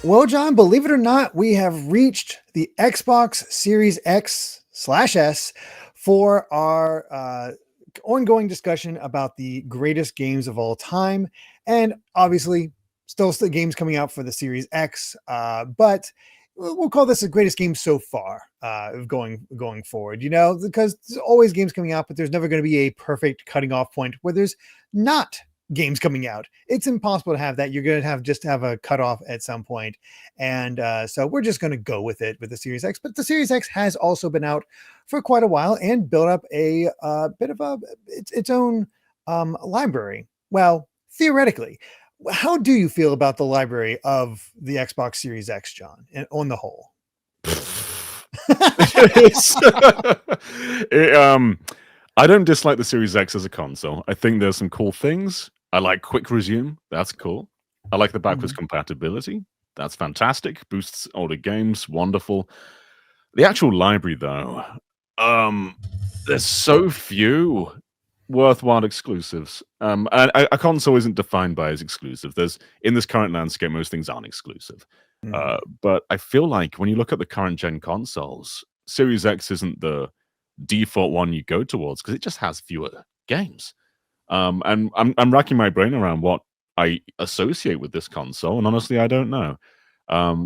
Well, John, believe it or not, we have reached the Xbox Series X/S for our ongoing discussion about the greatest games of all time. And obviously, still games coming out for the Series X, but we'll call this the greatest game so far going forward, because there's always games coming out, but there's never going to be a perfect cutting off point where there's not games coming out. It's impossible to have that. You're going to have a cutoff at some point. And so we're just going to go with it with the Series X. But the Series X has also been out for quite a while and built up a bit of its own library. Well, theoretically, how do you feel about the library of the Xbox Series X, John, and on the whole? I don't dislike the Series X as a console. I think there's some cool things. I like quick resume. That's cool. I like the backwards compatibility. That's fantastic. Boosts older games. Wonderful. The actual library, though, there's so few worthwhile exclusives. And a console isn't defined by as exclusive. In this current landscape, most things aren't exclusive. But I feel like when you look at the current gen consoles, Series X isn't the default one you go towards because it just has fewer games. And I'm racking my brain around what I associate with this console, and honestly, I don't know.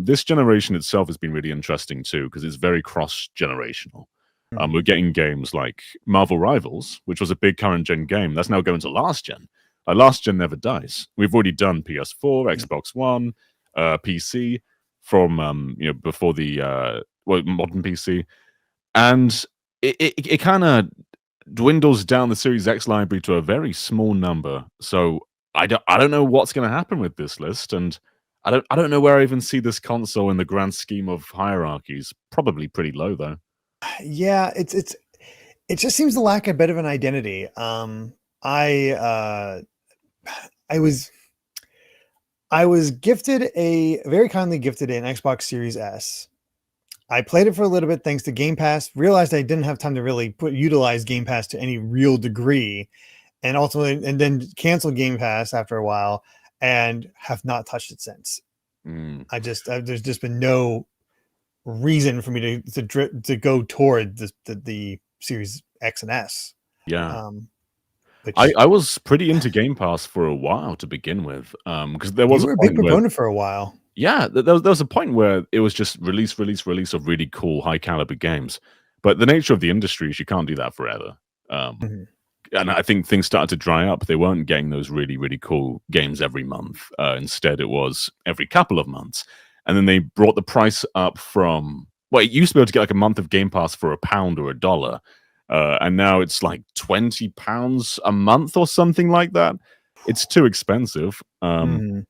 This generation itself has been really interesting too because it's very cross-generational. We're getting games like Marvel Rivals, which was a big current gen game. That's now going to last gen. Last gen never dies. We've already done PS4, Xbox One, PC from before the modern PC, and it kind of dwindles down the Series X library to a very small number. So I don't know what's going to happen with this list, and I don't know where I even see this console in the grand scheme of hierarchies. Probably pretty low though. Yeah, it just seems to lack a bit of an identity. I was very kindly gifted an Xbox Series S. I played it for a little bit thanks to Game Pass, realized I didn't have time to really utilize Game Pass to any real degree, and then canceled Game Pass after a while and have not touched it since. There's just been no reason for me to go toward the Series X and S. Yeah. I was pretty into Game Pass for a while to begin with, because there was a big proponent for a while. Yeah, there was a point where it was just release of really cool, high caliber games. But the nature of the industry is you can't do that forever. And I think things started to dry up. They weren't getting those really, really cool games every month. Instead, it was every couple of months. And then they brought the price up from, it used to be able to get like a month of Game Pass for £1 or $1. And now it's like £20 a month or something like that. It's too expensive. And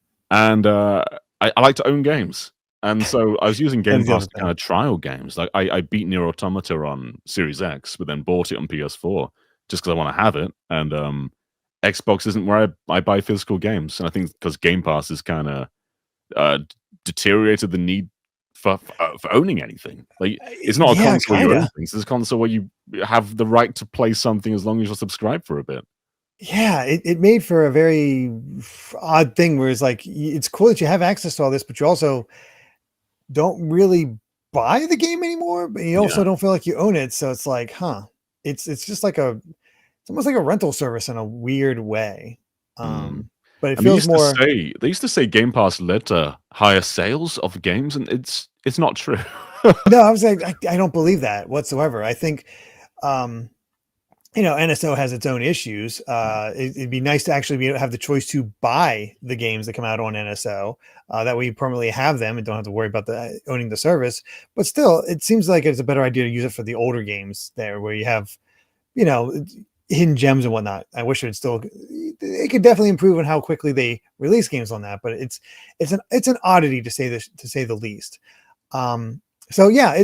I like to own games. And so I was using Game Pass to kind of trial games. Like I beat Nier Automata on Series X, but then bought it on PS4 just because I want to have it. And Xbox isn't where I buy physical games. And I think because Game Pass has kind of deteriorated the need for owning anything. Like it's not a console where you own things. It's a console where you have the right to play something as long as you're subscribed for a bit. Yeah, it made for a very odd thing where it's like, it's cool that you have access to all this, but you also don't really buy the game anymore, but you also don't feel like you own it. So it's like, it's just like it's almost like a rental service in a weird way. But it feels more. They used to say Game Pass led to higher sales of games, and it's not true. No, I was like, I don't believe that whatsoever. I think, NSO has its own issues. It'd be nice to actually have the choice to buy the games that come out on NSO. That way you permanently have them and don't have to worry about owning the service. But still, it seems like it's a better idea to use it for the older games there where you have, hidden gems and whatnot. I wish it could definitely improve on how quickly they release games on that, but it's an oddity to say the least. So yeah,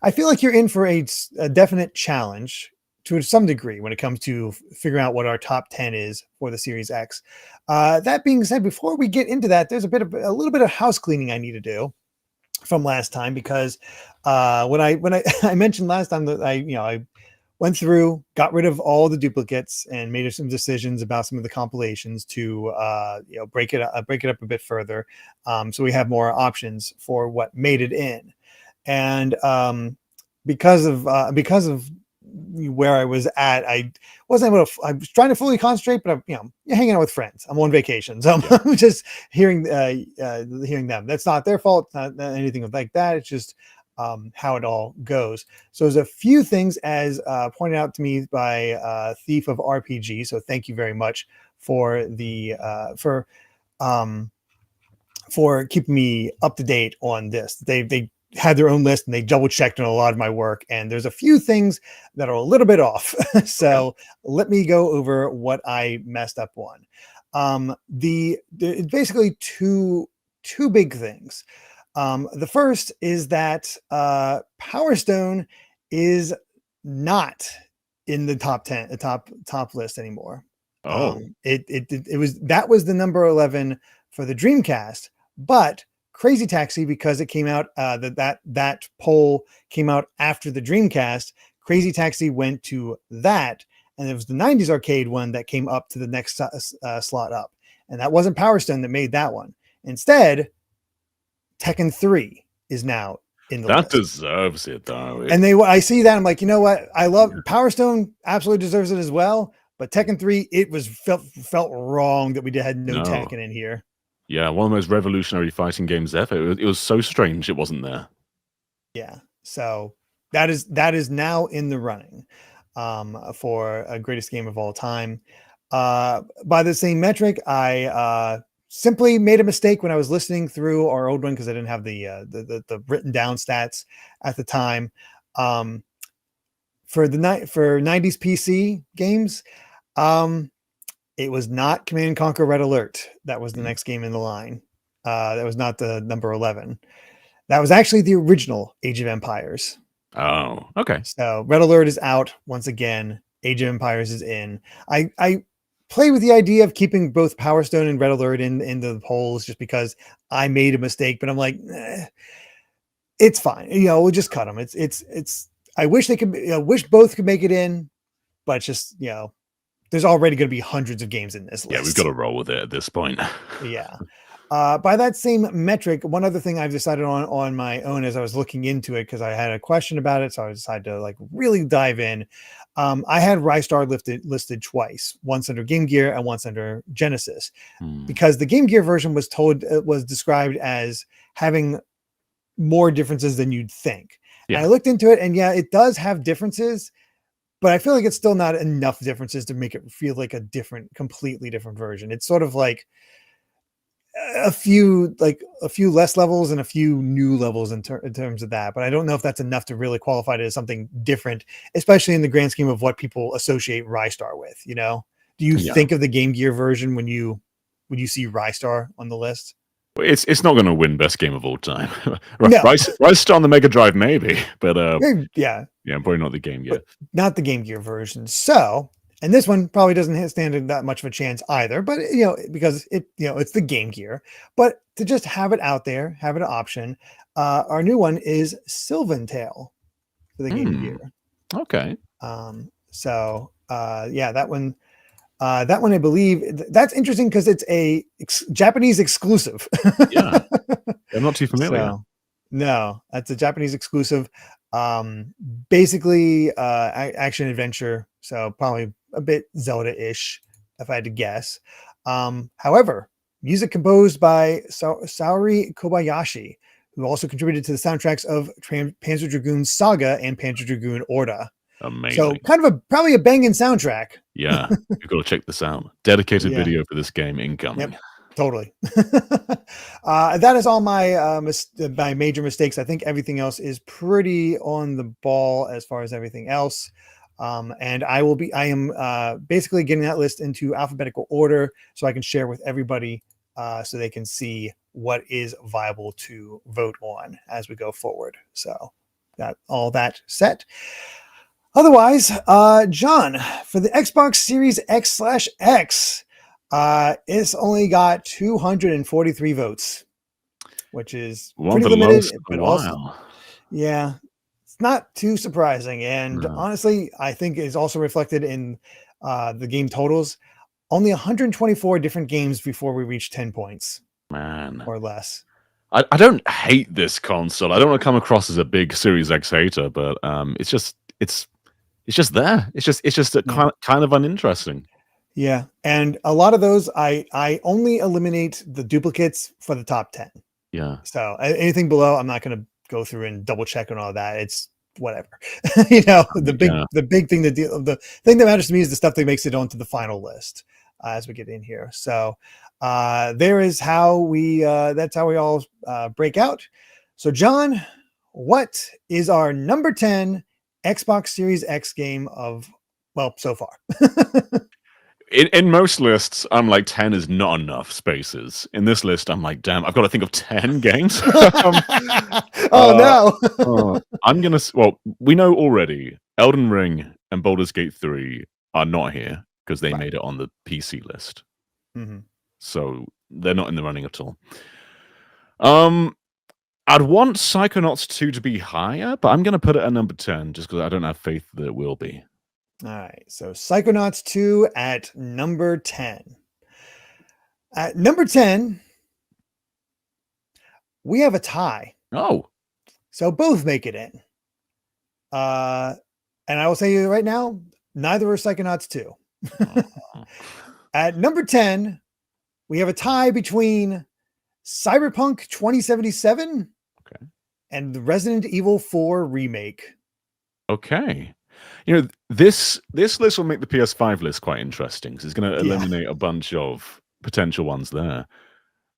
I feel like you're in for a definite challenge to some degree when it comes to figuring out what our top 10 is for the Series X. That being said, before we get into that, there's a little bit of house cleaning I need to do from last time, because when I mentioned last time that I went through, got rid of all the duplicates, and made some decisions about some of the compilations to break it up a bit further, so we have more options for what made it in. And because of where I was at, I wasn't able to. I was trying to fully concentrate, but I'm hanging out with friends. I'm on vacation, so I'm just hearing them. That's not their fault. Not anything like that. It's just how it all goes. So there's a few things as pointed out to me by Thief of RPG. So thank you very much for the for keeping me up to date on this. They had their own list and they double checked on a lot of my work, and there's a few things that are a little bit off. So let me go over what I messed up on. The basically two big things. The first is that Power Stone is not in the top 10, top list anymore. That was the number 11 for the Dreamcast, but Crazy Taxi, because it came out that poll came out after the Dreamcast, Crazy Taxi went to that, and it was the 90s arcade one that came up to the next slot up, and that wasn't Power Stone that made that one. Instead, Tekken 3 is now in the list. That deserves it, though. And I see that, I'm like, you know what? I love Power Stone, absolutely deserves it as well. But Tekken 3, it was felt wrong that we had no Tekken in here. Yeah, one of the most revolutionary fighting games ever. It was so strange it wasn't there. Yeah, so that is now in the running for a greatest game of all time. By the same metric, I simply made a mistake when I was listening through our old one because I didn't have the written down stats at the time. For 90s PC games, it was not Command & Conquer Red Alert. That was the next game in the line. That was not the number 11. That was actually the original Age of Empires. Oh, okay. So Red Alert is out once again. Age of Empires is in. I play with the idea of keeping both Power Stone and Red Alert in the polls just because I made a mistake, but I'm like, it's fine. We'll just cut them. It's. I wish they could. Wish both could make it in, but it's just there's already going to be hundreds of games in this list. Yeah, we've got to roll with it at this point. Yeah. By that same metric, one other thing I've decided on my own as I was looking into it, because I had a question about it, so I decided to really dive in. I had Rystar listed twice, once under Game Gear and once under Genesis, because the Game Gear version was described as having more differences than you'd think. Yeah. And I looked into it, and yeah, it does have differences, but I feel like it's still not enough differences to make it feel like a completely different version. It's sort of like a few less levels and a few new levels in terms of that. But I don't know if that's enough to really qualify it as something different, especially in the grand scheme of what people associate Rystar with. Do you think of the Game Gear version when you see Rystar on the list? It's not going to win best game of all time. Rystar on the Mega Drive, maybe, but yeah, probably not the Game Gear. Not the Game Gear version. So, and this one probably doesn't stand that much of a chance either. But because it's the Game Gear. But to just have it out there, have it an option. Our new one is Sylvan Tale for the Game Gear. Okay. So that one. That one, I believe, that's interesting because it's a Japanese exclusive. Yeah, I'm not too familiar. No, that's a Japanese exclusive. Basically, action adventure. So probably a bit Zelda-ish, if I had to guess. However, music composed by Saori Kobayashi, who also contributed to the soundtracks of Panzer Dragoon Saga and Panzer Dragoon Orta. Amazing. So kind of probably a banging soundtrack. Yeah, you've got to check this out. Dedicated video for this game incoming. Yep, totally. That is all my my major mistakes. I think everything else is pretty on the ball as far as everything else. And I am basically getting that list into alphabetical order so I can share with everybody so they can see what is viable to vote on as we go forward. So all that set. Otherwise, John, for the Xbox Series X/X, it's only got 243 votes, which is pretty limited. But also, yeah, not too surprising. And No. honestly, I think it's also reflected in the game totals. Only 124 different games before we reach 10 points Man. or less. I don't hate this console. I don't want to come across as a big Series X hater, but it's just there. It's just a kind of uninteresting. Yeah, and a lot of those I only eliminate the duplicates for the top 10. Yeah. So anything below, I'm not going to go through and double check and all that. It's whatever. The big thing the thing that matters to me is the stuff that makes it onto the final list as we get in here. So there is how we that's how we all break out. So John, what is our number 10 Xbox Series X game of, well, so far? In most lists, I'm like 10 is not enough spaces. In this list, I'm like, damn, I've got to think of 10 games. No. I'm gonna. Well, we know already. Elden Ring and Baldur's Gate 3 are not here because they made it on the PC list. Mm-hmm. So they're not in the running at all. I'd want Psychonauts 2 to be higher, but I'm gonna put it at number 10 just because I don't have faith that it will be. All right, so Psychonauts 2 at number 10. At number 10, we have a tie. Oh. So both make it in. And I will say right now, neither are Psychonauts 2. At number 10, we have a tie between Cyberpunk 2077 and the Resident Evil 4 remake. Okay. You know, this list will make the PS5 list quite interesting because it's going to eliminate a bunch of potential ones there.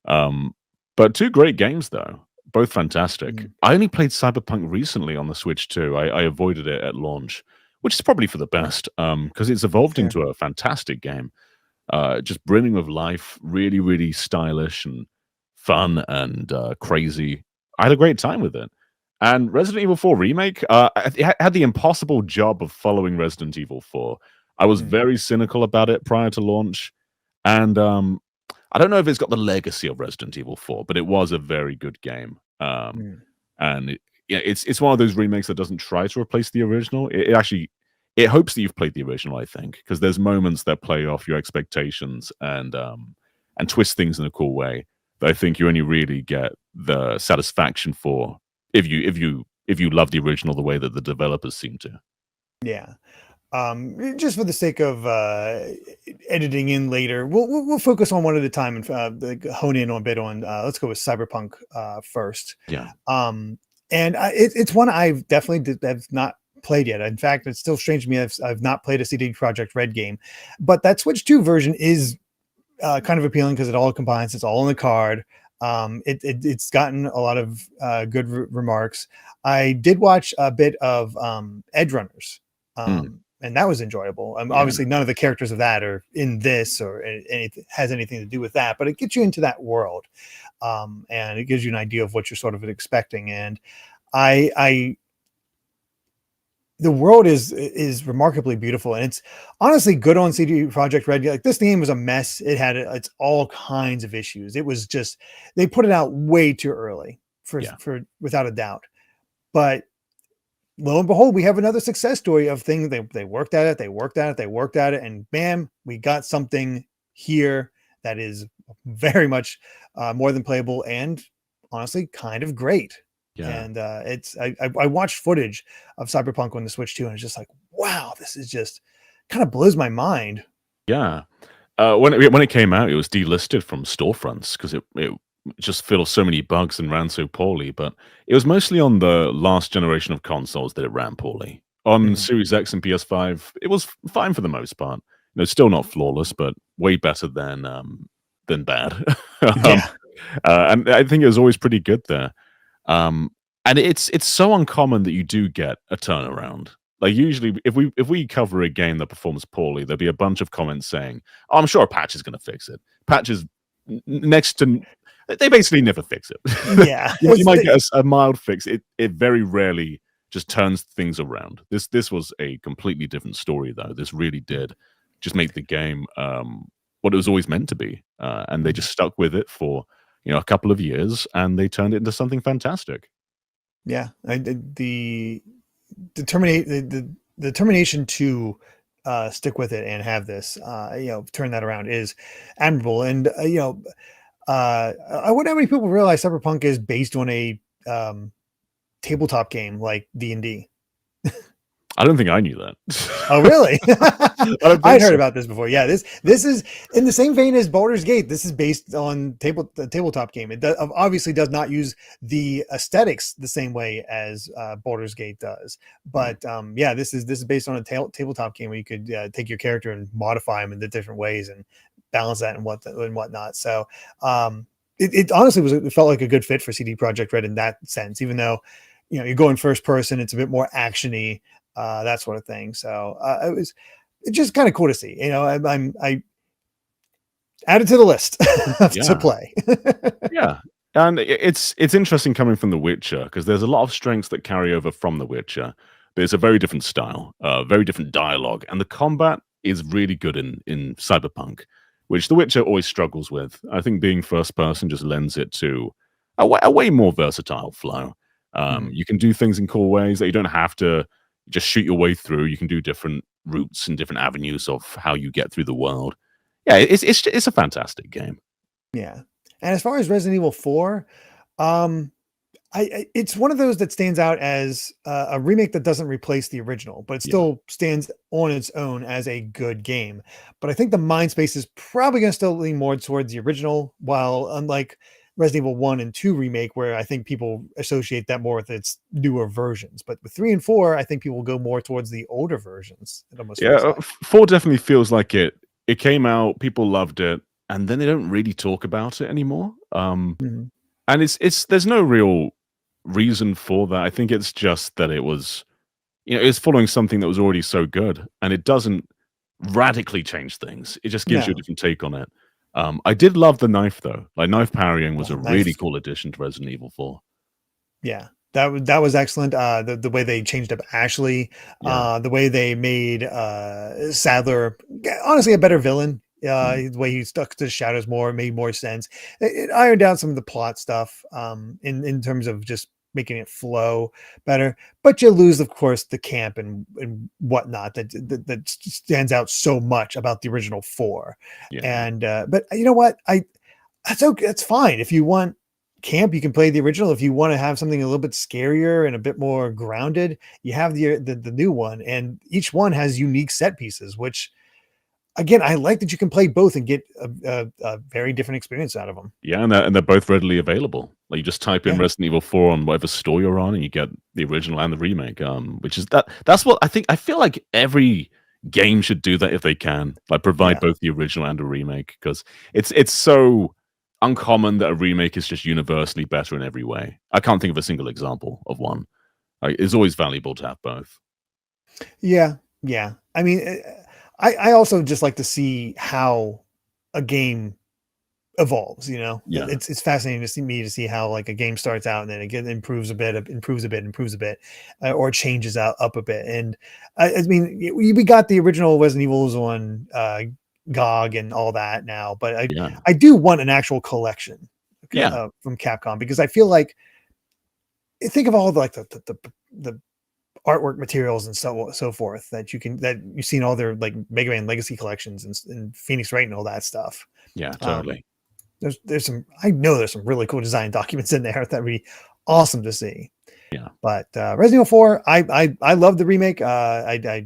But two great games, though. Both fantastic. I only played Cyberpunk recently on the Switch, too. I avoided it at launch, which is probably for the best because it's evolved into a fantastic game. Just brimming with life, really, really stylish and fun and crazy. I had a great time with it. And Resident Evil 4 Remake, it had the impossible job of following Resident Evil 4. I was very cynical about it prior to launch. And I don't know if it's got the legacy of Resident Evil 4, but it was a very good game. And it's one of those remakes that doesn't try to replace the original. It hopes that you've played the original, I think, because there's moments that play off your expectations and twist things in a cool way that I think you only really get the satisfaction for if you love the original the way that the developers seem to. Yeah. Just for the sake of editing in later, we'll focus on one at a time and hone in on a bit on. Let's go with Cyberpunk first. Yeah. And it's one I've definitely have not played yet. In fact, it's still strange to me. I've not played a CD Projekt Red game, but that Switch 2 version is kind of appealing because it all combines. It's all in the card. It's gotten a lot of good remarks. I did watch a bit of Edge Runners. And that was enjoyable. Obviously, none of the characters of that are in this or has anything to do with that, but it gets you into that world, and it gives you an idea of what you're sort of expecting. And the world is remarkably beautiful, and it's honestly good on CD Projekt Red. Like, this game was a mess. It had it's all kinds of issues. It was just, they put it out way too early for without a doubt. But lo and behold, we have another success story of things they worked at it, and bam, we got something here that is very much more than playable and honestly kind of great. And I watched footage of Cyberpunk on the Switch 2, and it's just like, wow, this is just kind of blows my mind. Yeah. When it came out, it was delisted from storefronts because it just filled so many bugs and ran so poorly. But it was mostly on the last generation of consoles that it ran poorly. On Series X and PS5, it was fine for the most part. Still not flawless, but way better than bad. And I think it was always pretty good there. And it's so uncommon that you do get a turnaround. Like, usually if we cover a game that performs poorly, there'll be a bunch of comments saying, "Oh, I'm sure a patch is going to fix it." Patches next to, they basically never fix it. Yeah. You might get a mild fix. It very rarely just turns things around. This was a completely different story, though. This really did just make the game what it was always meant to be. And they just stuck with it for a couple of years, and they turned it into something fantastic. Yeah, determination to stick with it and have this, turn that around is admirable. And I wonder how many people realize Cyberpunk is based on a tabletop game like D&D. I don't think I knew that. Oh, really? I don't I'd think heard so. about this before. Yeah, this is in the same vein as Baldur's Gate. This is based on the tabletop game. It obviously does not use the aesthetics the same way as Baldur's Gate does. But yeah, this is based on a tabletop game where you could take your character and modify them in the different ways and balance that and whatnot. So it honestly it felt like a good fit for CD Projekt Red in that sense, even though you're going first person, it's a bit more actiony. That sort of thing. So it's just kind of cool to see. I added to the list to play. Yeah, and it's interesting coming from The Witcher because there's a lot of strengths that carry over from The Witcher, but it's a very different style, very different dialogue, and the combat is really good in Cyberpunk, which The Witcher always struggles with. I think being first person just lends it to a way more versatile flow. You can do things in cool ways that you don't have to just shoot your way through. You can do different routes and different avenues of how you get through the world. Yeah, it's a fantastic game. Yeah. And as far as Resident Evil 4, it's one of those that stands out as a remake that doesn't replace the original, but it still stands on its own as a good game. But I think the mind space is probably going to still lean more towards the original, while unlike Resident Evil 1 and 2 remake, where I think people associate that more with its newer versions. But with 3 and 4, I think people will go more towards the older versions. It almost feels like. 4 definitely feels like it came out, people loved it, and then they don't really talk about it anymore. And it's there's no real reason for that. I think it's just that it was, it's following something that was already so good, and it doesn't radically change things. It just gives you a different take on it. I did love the knife though. Like knife parrying was a really cool addition to Resident Evil 4. Yeah, that was excellent. The way they changed up Ashley, the way they made Sadler honestly a better villain. The way he stuck to shadows more made more sense. It ironed out some of the plot stuff in terms of just making it flow better, but you lose, of course, the camp and whatnot that stands out so much about the original 4. And but you know what, that's okay, that's fine. If you want camp, you can play the original. If you want to have something a little bit scarier and a bit more grounded, you have the new one, and each one has unique set pieces, which again, I like that you can play both and get a very different experience out of them. Yeah, and they're both readily available. Like you just type in Resident Evil 4 on whatever store you're on, and you get the original and the remake. Which is that's what I think. I feel like every game should do that if they can, like provide both the original and a remake, because it's so uncommon that a remake is just universally better in every way. I can't think of a single example of one. Like, it's always valuable to have both. Yeah. I mean, I also just like to see how a game evolves. It's fascinating to see how like a game starts out and then it improves a bit, or changes up a bit. And I mean, we got the original Resident Evils on GOG and all that now, but I do want an actual collection from Capcom, because I feel like, think of all the artwork materials and so forth that you've seen all their like Mega Man Legacy collections and Phoenix Wright and all that stuff. Yeah, totally. There's some, I know there's some really cool design documents in there that would be awesome to see. Yeah. But Resident Evil 4, I love the remake. I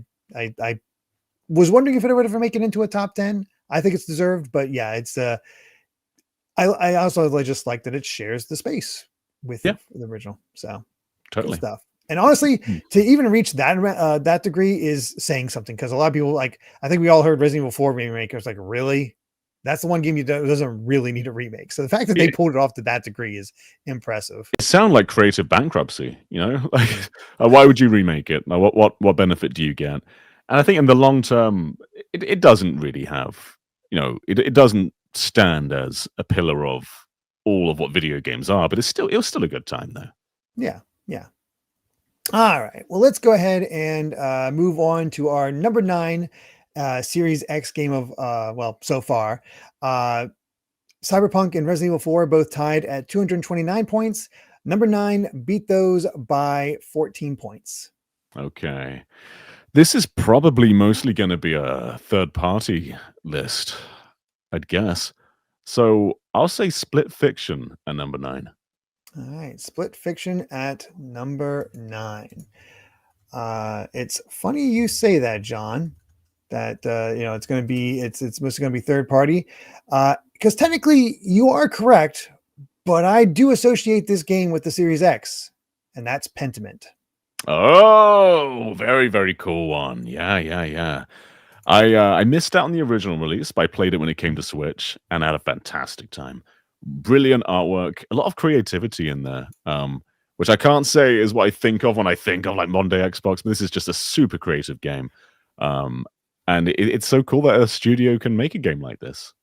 was wondering if it would ever make it into a top 10. I think it's deserved, but yeah, it's I also just like that it shares the space with the original. So totally cool stuff. And honestly, to even reach that degree is saying something, because a lot of people, like, I think we all heard Resident Evil 4 remake. It was like, really? That's the one game doesn't really need a remake. So the fact that they pulled it off to that degree is impressive. It sounds like creative bankruptcy, like why would you remake it? Now, what benefit do you get? And I think in the long term, it doesn't really have, it doesn't stand as a pillar of all of what video games are, but it was still a good time though. Yeah. All right. Well, let's go ahead and move on to our number 9 Series X game of so far. Cyberpunk and Resident Evil 4 both tied at 229 points. Number 9 beat those by 14 points. Okay. This is probably mostly going to be a third-party list, I'd guess. So I'll say Split Fiction at number 9. All right, Split Fiction at number 9. It's funny you say that, John. That it's going to be it's mostly going to be third party, because technically you are correct, but I do associate this game with the Series X, and that's Pentiment. Oh, very, very cool one. Yeah. I missed out on the original release, but I played it when it came to Switch and had a fantastic time. Brilliant artwork, a lot of creativity in there, which I can't say is what I think of when I think of like modern day Xbox, but this is just a super creative game. And it's so cool that a studio can make a game like this.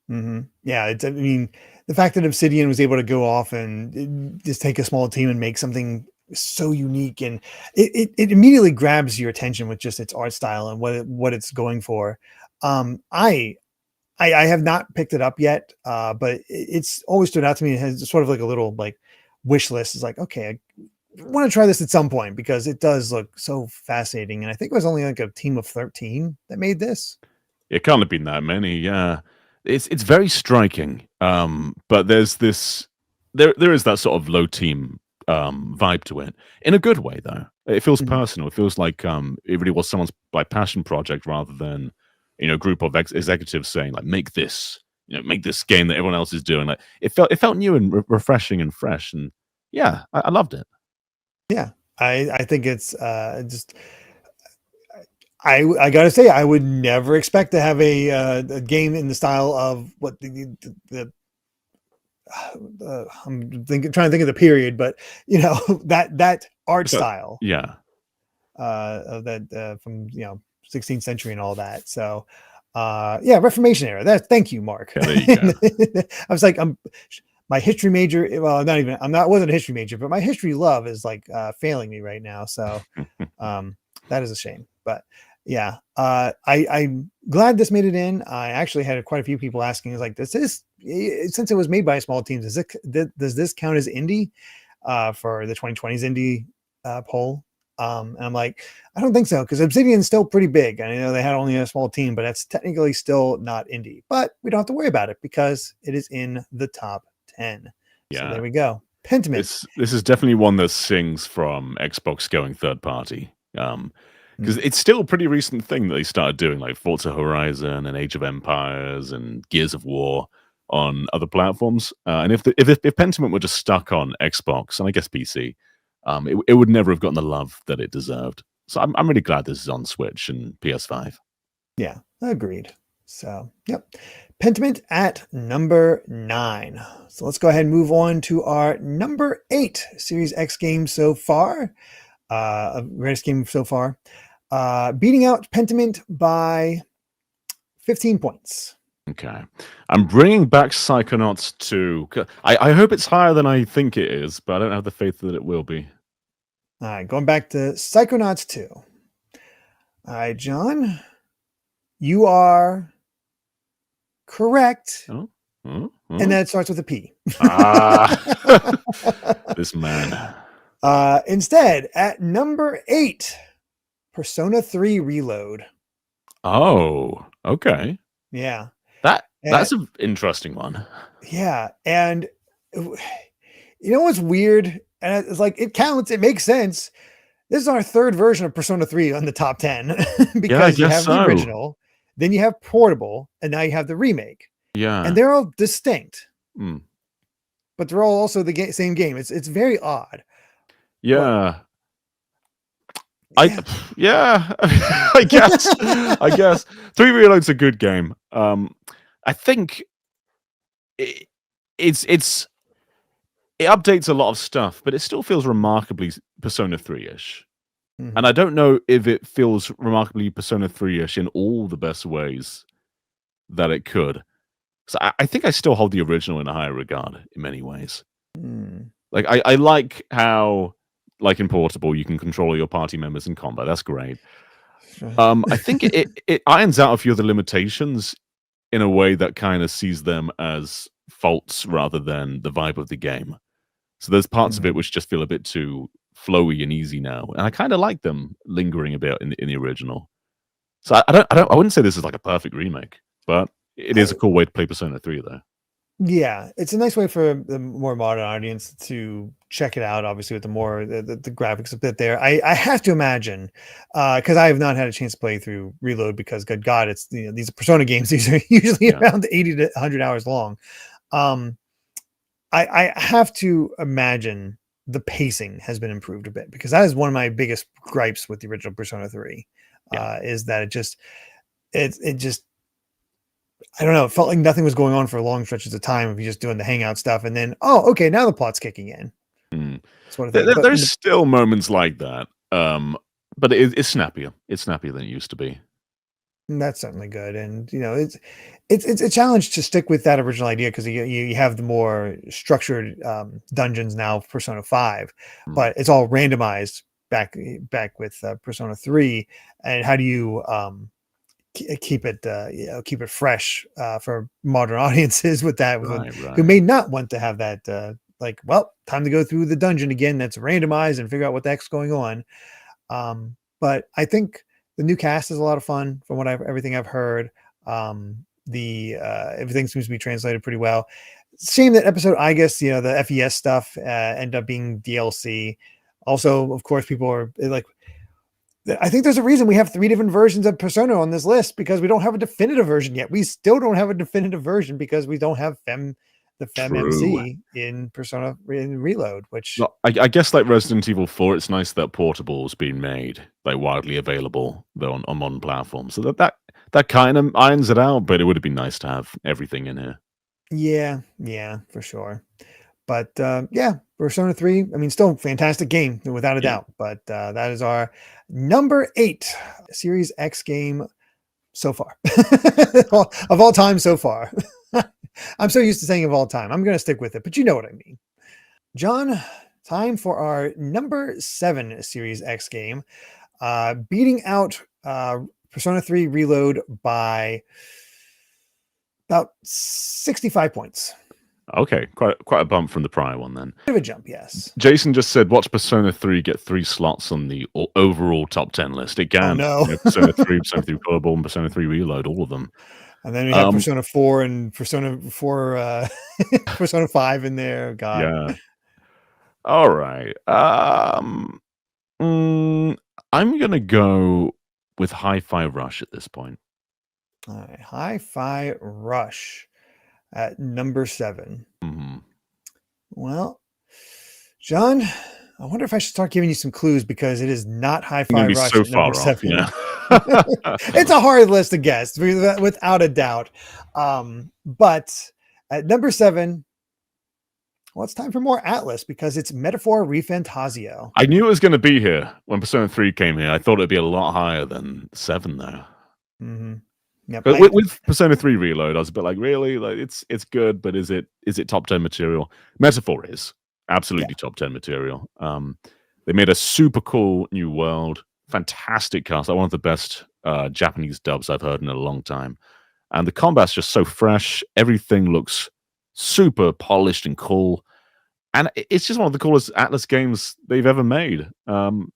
Mm-hmm. Yeah, I mean, the fact that Obsidian was able to go off and just take a small team and make something so unique, and it immediately grabs your attention with just its art style and what it's going for. I have not picked it up yet, but it's always stood out to me. It has sort of like a little like wish list. It's like, okay, I want to try this at some point because it does look so fascinating. And I think it was only like a team of 13 that made this. It can't have been that many, yeah. It's very striking. But there's this there is that sort of low team vibe to it. In a good way though. It feels personal. It feels like it really was someone's like passion project rather than a group of executives saying like make this game that everyone else is doing. Like it felt new and refreshing and fresh, and yeah, I loved it. Yeah, I think it's just I gotta say I would never expect to have a game in the style of what the I'm trying to think of the period, but that art style, yeah, of that from 16th century and all that. So yeah, Reformation era. Thank you, Mark. Yeah, there you go. I was like, my history major, well, wasn't a history major, but my history love is like failing me right now. So that is a shame. But yeah, I'm glad this made it in. I actually had quite a few people asking, like, since it was made by small teams, does this count as indie for the 2020s indie poll? And I'm like, I don't think so, because Obsidian's still pretty big. I know they had only a small team, but that's technically still not indie. But we don't have to worry about it because it is in the top 10. Yeah. So there we go. Pentiment. This is definitely one that sings from Xbox going third party. Because it's still a pretty recent thing that they started doing, like Forza Horizon and Age of Empires and Gears of War on other platforms. And if Pentiment were just stuck on Xbox and I guess PC, it would never have gotten the love that it deserved. So I'm really glad this is on Switch and PS5. Yeah, agreed. So, yep. Pentiment at number 9. So let's go ahead and move on to our number 8 Series X game so far. Greatest game so far. Beating out Pentiment by 15 points. Okay. I'm bringing back Psychonauts 2. I hope it's higher than I think it is, but I don't have the faith that it will be. All right, going back to Psychonauts 2. All right, John, you are correct. And that starts with a P. This man. Instead, at number 8, Persona 3 Reload. Oh, okay. Yeah. That's an interesting one. Yeah. And what's weird? And it's like, it counts. It makes sense. This is our third version of Persona 3 on the top 10 because you have the original, then you have Portable, and now you have the remake. Yeah. And they're all distinct. But they're all also the same game. It's very odd. Yeah. I guess. I guess 3 Reload's a good game. I think it updates a lot of stuff, but it still feels remarkably Persona 3-ish. And I don't know if it feels remarkably Persona 3-ish in all the best ways that it could. So I think I still hold the original in a higher regard in many ways. Like I like how, like in Portable, you can control your party members in combat. That's great. I think it irons out a few of the limitations in a way that kind of sees them as faults rather than the vibe of the game. So there's parts of it which just feel a bit too flowy and easy now, and I kind of like them lingering a bit in the original. So I wouldn't say this is like a perfect remake, but it is a cool way to play Persona 3 though. Yeah, it's a nice way for the more modern audience to check it out. Obviously, with the graphics a bit there, I have to imagine, because I have not had a chance to play through Reload because, good God, it's these are Persona games. These are usually around 80 to 100 hours long. I have to imagine the pacing has been improved a bit, because that is one of my biggest gripes with the original Persona 3, is that it just I don't know. It felt like nothing was going on for long stretches of time if you're just doing the hangout stuff, and then okay, now the plot's kicking in. Sort of thing. There's still moments like that, but it's snappier. It's snappier than it used to be. That's certainly good, and it's a challenge to stick with that original idea, because you have the more structured dungeons now, Persona 5, but it's all randomized back with Persona 3, and how do you keep it fresh for modern audiences with that, who may not want to have that time to go through the dungeon again that's randomized and figure out what the heck's going on. But I think the new cast is a lot of fun from everything I've heard. Everything seems to be translated pretty well. Shame that episode, I guess, the FES stuff end up being DLC. Also, of course, people are like, I think there's a reason we have 3 different versions of Persona on this list, because we don't have a definitive version yet. We still don't have a definitive version because we don't have the FemMC in Persona in Reload, which I guess like Resident Evil 4, it's nice that portable's been made like widely available though on modern platforms. So that kind of irons it out, but it would have been nice to have everything in here. Yeah, for sure. But Persona 3, I mean, still fantastic game without a doubt. But that is our number 8 Series X game so far of all time so far. I'm so used to saying of all time. I'm going to stick with it, but you know what I mean. John, time for our number 7 Series X game, beating out Persona 3 Reload by about 65 points. Okay, quite a bump from the prior one then. Bit of a jump, yes. Jason just said, watch Persona 3 get 3 slots on the overall top 10 list. It can. Oh, no. Persona 3, Persona 3 Global, and Persona 3 Reload, all of them. And then we have Persona 4 and Persona 4, Persona 5 in there. God. Yeah. All right. I'm going to go with Hi-Fi Rush at this point. All right. Hi-Fi Rush at number 7. Well, John, I wonder if I should start giving you some clues, because it is not Hi-Fi Rush so at number 7. Yeah. It's a hard list to guess, without a doubt. But at number 7, well, it's time for more Atlas, because it's Metaphor Refantasio. I knew it was going to be here when Persona 3 came here. I thought it'd be a lot higher than 7, though. Yep, but with Persona 3 Reload, I was a bit like, really? Like, it's good, but is it top 10 material? Metaphor is absolutely top 10 material. They made a super cool new world, fantastic cast, like one of the best Japanese dubs I've heard in a long time. And the combat's just so fresh. Everything looks super polished and cool. And it's just one of the coolest Atlas games they've ever made. I'm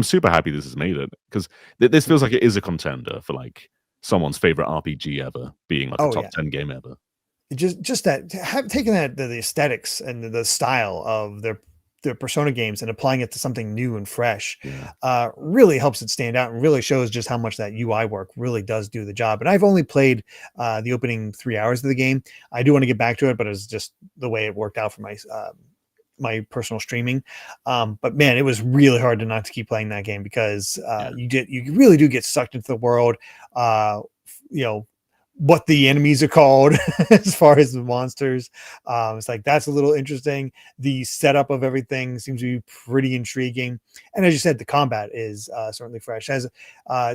super happy this has made it, because this feels like it is a contender for like someone's favorite RPG ever, being like a top 10 game ever. Just that, taking the aesthetics and the style of their Persona games and applying it to something new and fresh really helps it stand out, and really shows just how much that UI work really does do the job. And I've only played the opening 3 hours of the game. I do want to get back to it, but it's just the way it worked out for my personal streaming. But man, it was really hard to not to keep playing that game, because you really do get sucked into the world. What the enemies are called as far as the monsters. It's like, that's a little interesting. The setup of everything seems to be pretty intriguing. And as you said, the combat is certainly fresh. Has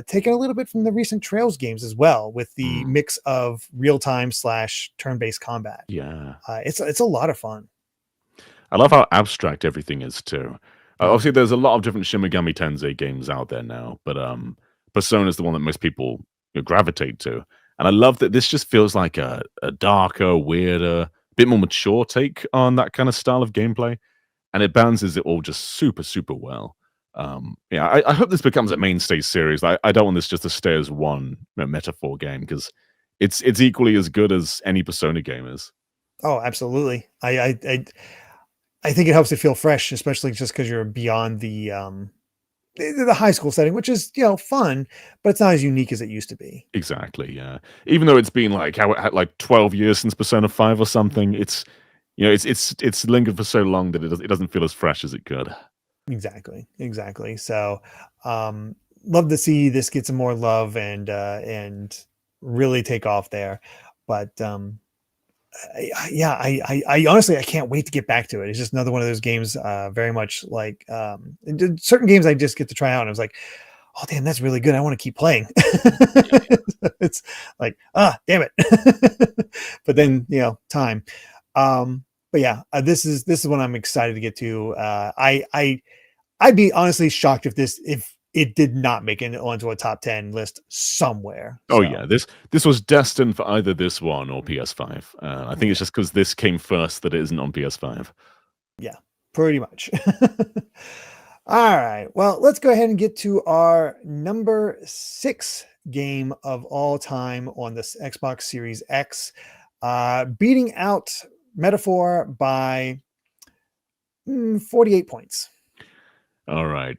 taken a little bit from the recent Trails games as well, with the mix of real-time / turn-based combat. Yeah. It's a lot of fun. I love how abstract everything is too. Obviously, there's a lot of different Shin Megami Tensei games out there now, but Persona is the one that most people gravitate to. And I love that this just feels like a darker, weirder, bit more mature take on that kind of style of gameplay. and it balances it all just super, super well. Yeah, I hope this becomes a mainstay series. I don't want this just to stay as one metaphor game, because it's equally as good as any Persona game is. Oh, absolutely. I think it helps it feel fresh, especially just because you're beyond the high school setting, which is, fun, but it's not as unique as it used to be. Exactly, yeah. Even though it's been like like 12 years since Persona 5 or something, it's lingered for so long that it doesn't feel as fresh as it could. Exactly. So, love to see this get some more love and really take off there. But I honestly I can't wait to get back to it. It's just another one of those games, very much like certain games I just get to try out. And I was like, oh damn, that's really good. I want to keep playing. It's like, damn it. But then time. But yeah, this is what I'm excited to get to. I'd be honestly shocked if it did not make it onto a top 10 list somewhere. Oh yeah, this was destined for either this one or PS5. I think it's just because this came first that it isn't on PS5. Yeah, pretty much. All right. Well, let's go ahead and get to our number 6 game of all time on this Xbox Series X, beating out Metaphor by 48 points. All right.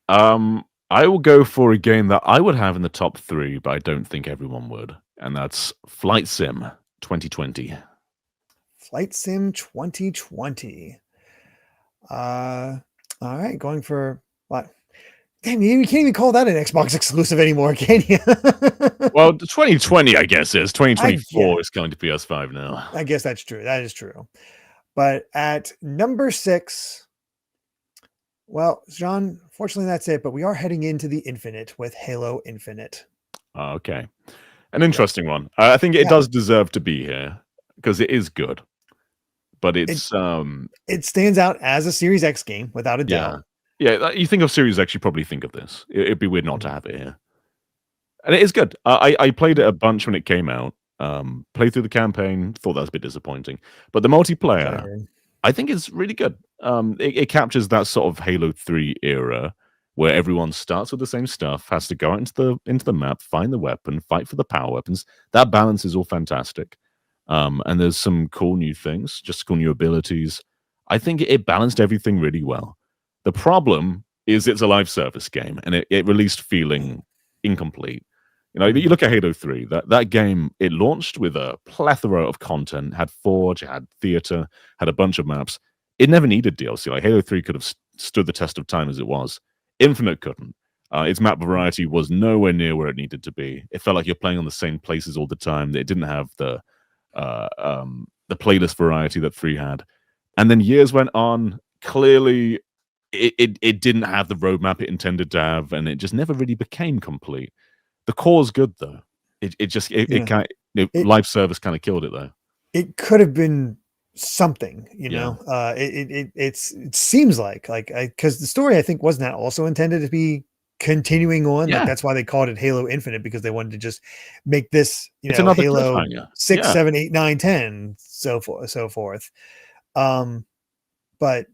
I will go for a game that I would have in the top 3, but I don't think everyone would, and that's Flight Sim 2020. Flight Sim 2020. All right, going for what? Damn, you can't even call that an Xbox exclusive anymore, can you? Well, 2020, I guess, is 2024 is going to PS5 now. I guess that's true. That is true. But at number 6, well, John, fortunately that's it. But we are heading into the infinite with Halo Infinite. Okay, an interesting one. I think it does deserve to be here because it is good, but it stands out as a Series X game without a doubt. Yeah. You think of Series X, you probably think of this. It'd be weird not to have it here, and it is good. I played it a bunch when it came out. Played through the campaign, thought that was a bit disappointing, but the multiplayer, I think it's really good. It captures that sort of Halo 3 era where everyone starts with the same stuff, has to go out into the map, find the weapon, fight for the power weapons. That balance is all fantastic. And there's some cool new things, just cool new abilities. I think it balanced everything really well. The problem is it's a live service game, and it released feeling incomplete. You look at Halo 3, that game, it launched with a plethora of content, had Forge, it had Theater, had a bunch of maps. It never needed DLC. Like Halo 3 could have stood the test of time as it was. Infinite couldn't. Its map variety was nowhere near where it needed to be. It felt like you're playing on the same places all the time. It didn't have the playlist variety that 3 had. And then years went on. Clearly, it didn't have the roadmap it intended to have, and it just never really became complete. The core's good though. Live service kind of killed it though. It could have been something, it seems like because the story I think wasn't that also intended to be continuing on. Like that's why they called it Halo Infinite, because they wanted to just make this it's another Halo 6, 7, 8, 9, 10, so forth. But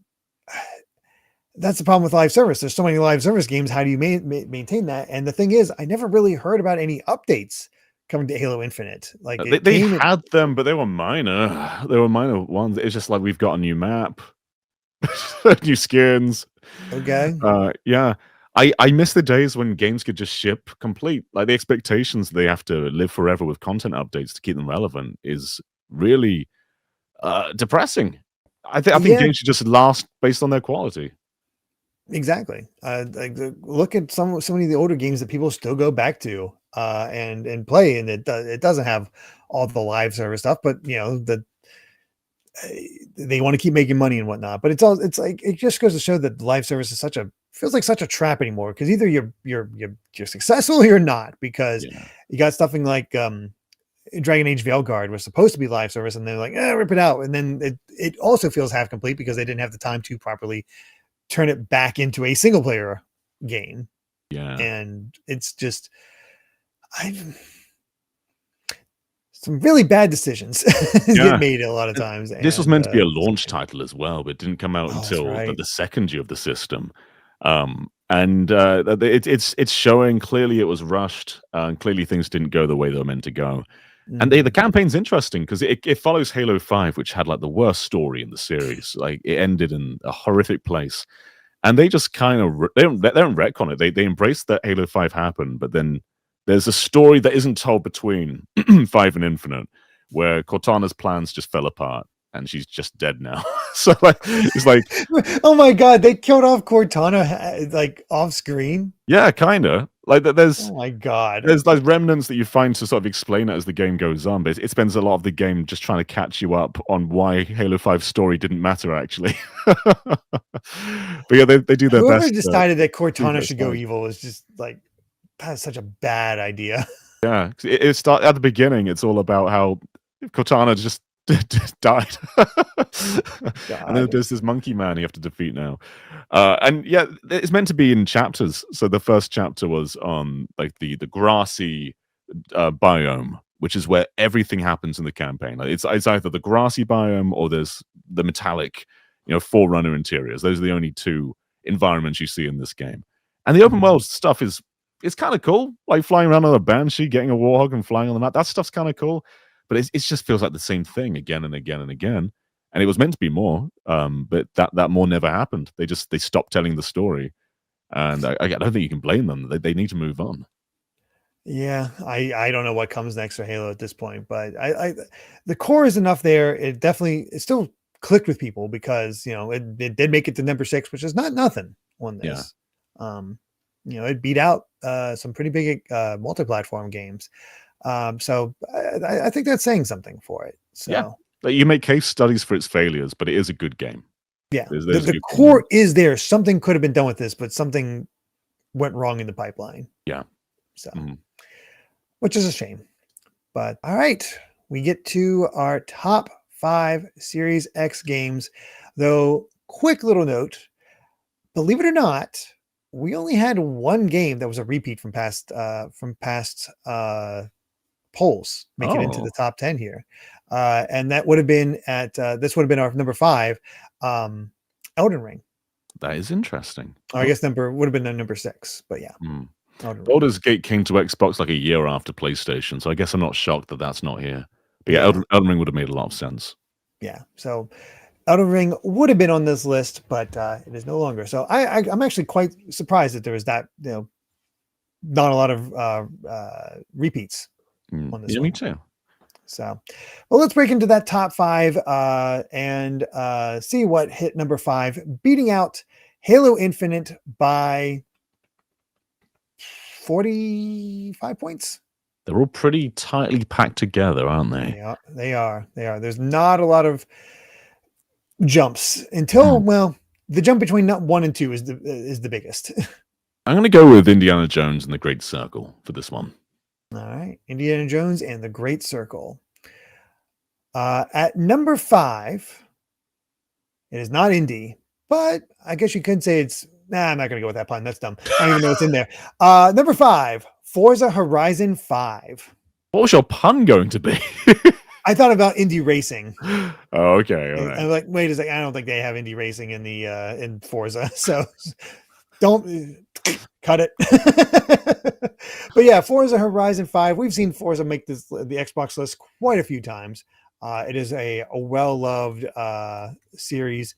that's the problem with live service. There's so many live service games. How do you maintain that? And the thing is, I never really heard about any updates coming to Halo Infinite. Like they had them, but they were minor. They were minor ones. It's just like we've got a new map, new skins. Okay. Yeah. I miss the days when games could just ship complete. Like the expectations they have to live forever with content updates to keep them relevant is really depressing. I think games should just last based on their quality. Exactly. Look at so many of the older games that people still go back to and play, and it doesn't have all the live service stuff, but they want to keep making money and whatnot. But it's like it just goes to show that live service is feels like such a trap anymore, because either you're successful or you're not, because you got stuff like Dragon Age Veilguard was supposed to be live service, and they're like, rip it out, and then it also feels half complete because they didn't have the time to properly turn it back into a single player game. And it's just some really bad decisions Yeah. get made a lot of times. This was And meant to be a launch title as well, but it didn't come out oh, that's until right. the second year of the system. It's showing clearly it was rushed, and clearly things didn't go the way they were meant to go. And the Mhm. campaign's interesting because it follows Halo 5, which had like the worst story in the series. Like it ended in a horrific place. And they just kind of they don't retcon it. They embrace that Halo 5 happened, but then there's a story that isn't told between 5 and Infinite, where Cortana's plans just fell apart and she's just dead now. So like it's like, Oh my god, they killed off Cortana like off screen. yeah, kinda. Like Oh my god. there's like remnants that you find to sort of explain it as the game goes on, but it spends a lot of the game just trying to catch you up on why Halo 5's story didn't matter actually. But yeah, they do their Whoever best. Decided that Prove Cortana that should go side. evil is just like that's such a bad idea. Yeah, 'cause it start at the beginning. It's all about how Cortana just died, and then God. there's this monkey man you have to defeat now. And yeah, it's meant to be in chapters. So the first chapter was on like the grassy biome, which is where everything happens in the campaign. Like, it's either the grassy biome or there's the metallic, Forerunner interiors. Those are the only two environments you see in this game. And the open Mhm. world stuff is it's kind of cool, like flying around on a banshee, getting a warhog, and flying on the map. That stuff's kind of cool, but it just feels like the same thing again and again and again. And it was meant to be more, but that more never happened. They stopped telling the story, and I don't think you can blame them. They need to move on. Yeah, I don't know what comes next for Halo at this point, but I the core is enough there. It still clicked with people because it did make it to number 6, which is not nothing on Yeah. this. Um, it beat out some pretty big multi-platform games. So I think that's saying something for it. Yeah. So Like, you make case studies for its failures, but it is a good game. yeah, There's a the good thing there. core is there. Something could have been done with this, but something went wrong in the pipeline. Yeah. So, Mhm. which is a shame. But all right, we get to our top 5 Series X games. Though, quick little note, believe it or not, we only had one game that was a repeat from past polls make it into Oh, the top 10 here. And that would have been this would have been our number 5, Elden Ring. that is interesting. Or I guess would have been the number 6, but yeah, Hmm. Elden Ring. Baldur's Gate came to Xbox like a year after PlayStation, so I guess I'm not shocked that that's not here. But yeah, Yeah. Elden Ring would have made a lot of sense. Yeah. So Elden Ring would have been on this list, but it is no longer. So I'm actually quite surprised that there was that, not a lot of repeats on this Yeah, one. me too. So, well, let's break into that top 5 and see what hit number 5, beating out Halo Infinite by 45 points. They're all pretty tightly packed together, aren't they? They are. There's not a lot of jumps until, well, the jump between 1 and 2 is the biggest. I'm going to go with Indiana Jones and the Great Circle for this one. All right, Indiana Jones and the Great Circle. At number 5, it is not Indy, but I guess you could say it's. Nah, I'm not gonna go with that pun. That's dumb. I don't even know what's in there. Number 5, Forza Horizon 5. What was your pun going to be? I thought about Indy Racing. Oh, okay, all right. I'm like, wait a second. I don't think they have Indy Racing in the in Forza, so don't cut it. But yeah, Forza Horizon 5. We've seen Forza make the Xbox list quite a few times. It is a well-loved series.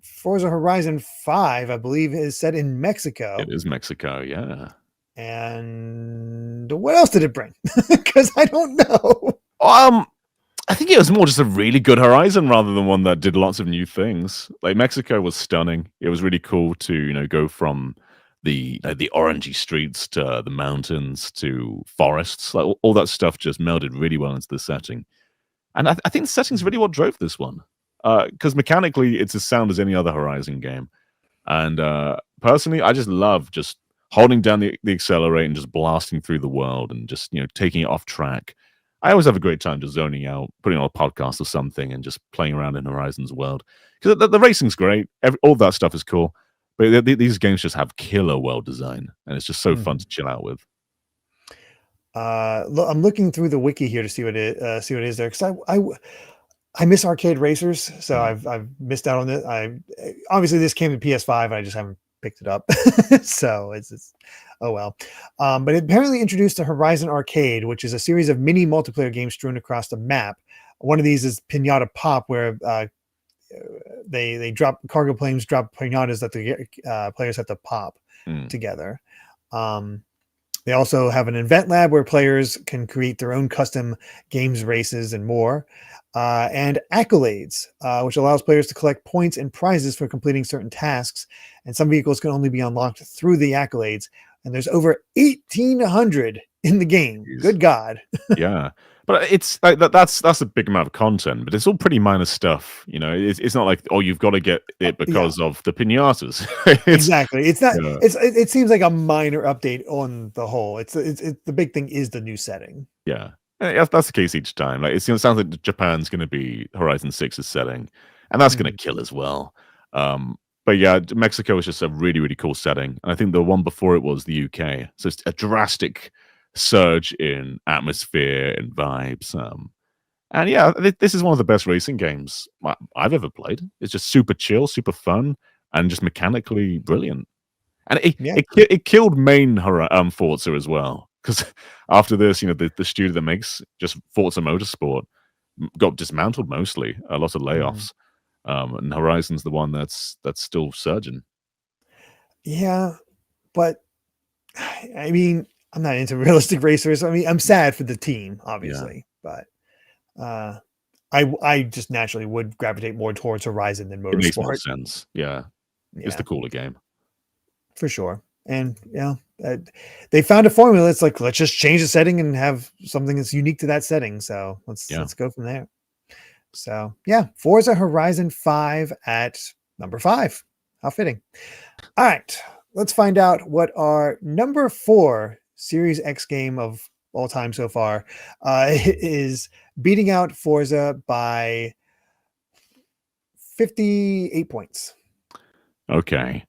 Forza Horizon 5, I believe, is set in Mexico. It is Mexico, yeah. And what else did it bring? Because I don't know. I think it was more just a really good Horizon rather than one that did lots of new things. Like Mexico was stunning. It was really cool to go from the orangey streets to the mountains to forests. Like all that stuff just melded really well into the setting. And I think the setting's really what drove this one. Because mechanically, it's as sound as any other Horizon game. And personally, I just love just holding down the accelerator and just blasting through the world and just taking it off track. I always have a great time just zoning out, putting on a podcast or something, and just playing around in Horizon's world. Because the racing's great, all that stuff is cool, but these games just have killer world design, and it's just so fun to chill out with. I'm looking through the wiki here to see what it is there, because I miss arcade racers, so Mm. I've missed out on it. I obviously this came to PS5, and I just haven't picked it up, so it's oh well. But it apparently introduced the Horizon Arcade, which is a series of mini multiplayer games strewn across the map. One of these is Pinata Pop, where they drop cargo planes, drop pinatas that the players have to pop together. They also have an event lab where players can create their own custom games, races, and more. And accolades, which allows players to collect points and prizes for completing certain tasks. And some vehicles can only be unlocked through the accolades. And there's over 1,800 in the game. Jeez. Good God. Yeah. But it's like that's a big amount of content, but it's all pretty minor stuff. You know, it's not like, oh, you've got to get it because of the pinatas. Exactly. It's not. Yeah. It seems like a minor update on the whole. It's the big thing is the new setting. Yeah. And that's the case each time. Like it sounds like Japan's going to be Horizon 6's setting, and that's going to kill as well. But yeah, Mexico is just a really, really cool setting. And I think the one before it was the UK. So it's a drastic surge in atmosphere and vibes. And yeah, this is one of the best racing games I've ever played. It's just super chill, super fun, and just mechanically brilliant. And it killed main Forza as well. Because after this, you know, the studio that makes just Forza Motorsport got dismantled mostly, a lot of layoffs. And Horizon's the one that's still surging. Yeah, but I mean, I'm not into realistic racers. I mean, I'm sad for the team, obviously, but I just naturally would gravitate more towards Horizon than Motorsport. It makes more sense. Yeah. It's the cooler game. For sure. And they found a formula. It's like, let's just change the setting and have something that's unique to that setting. So let's go from there. So yeah, Forza Horizon 5 at number 5. How fitting. All right, let's find out what our number 4 Series X game of all time so far is, beating out Forza by 58 points. Okay.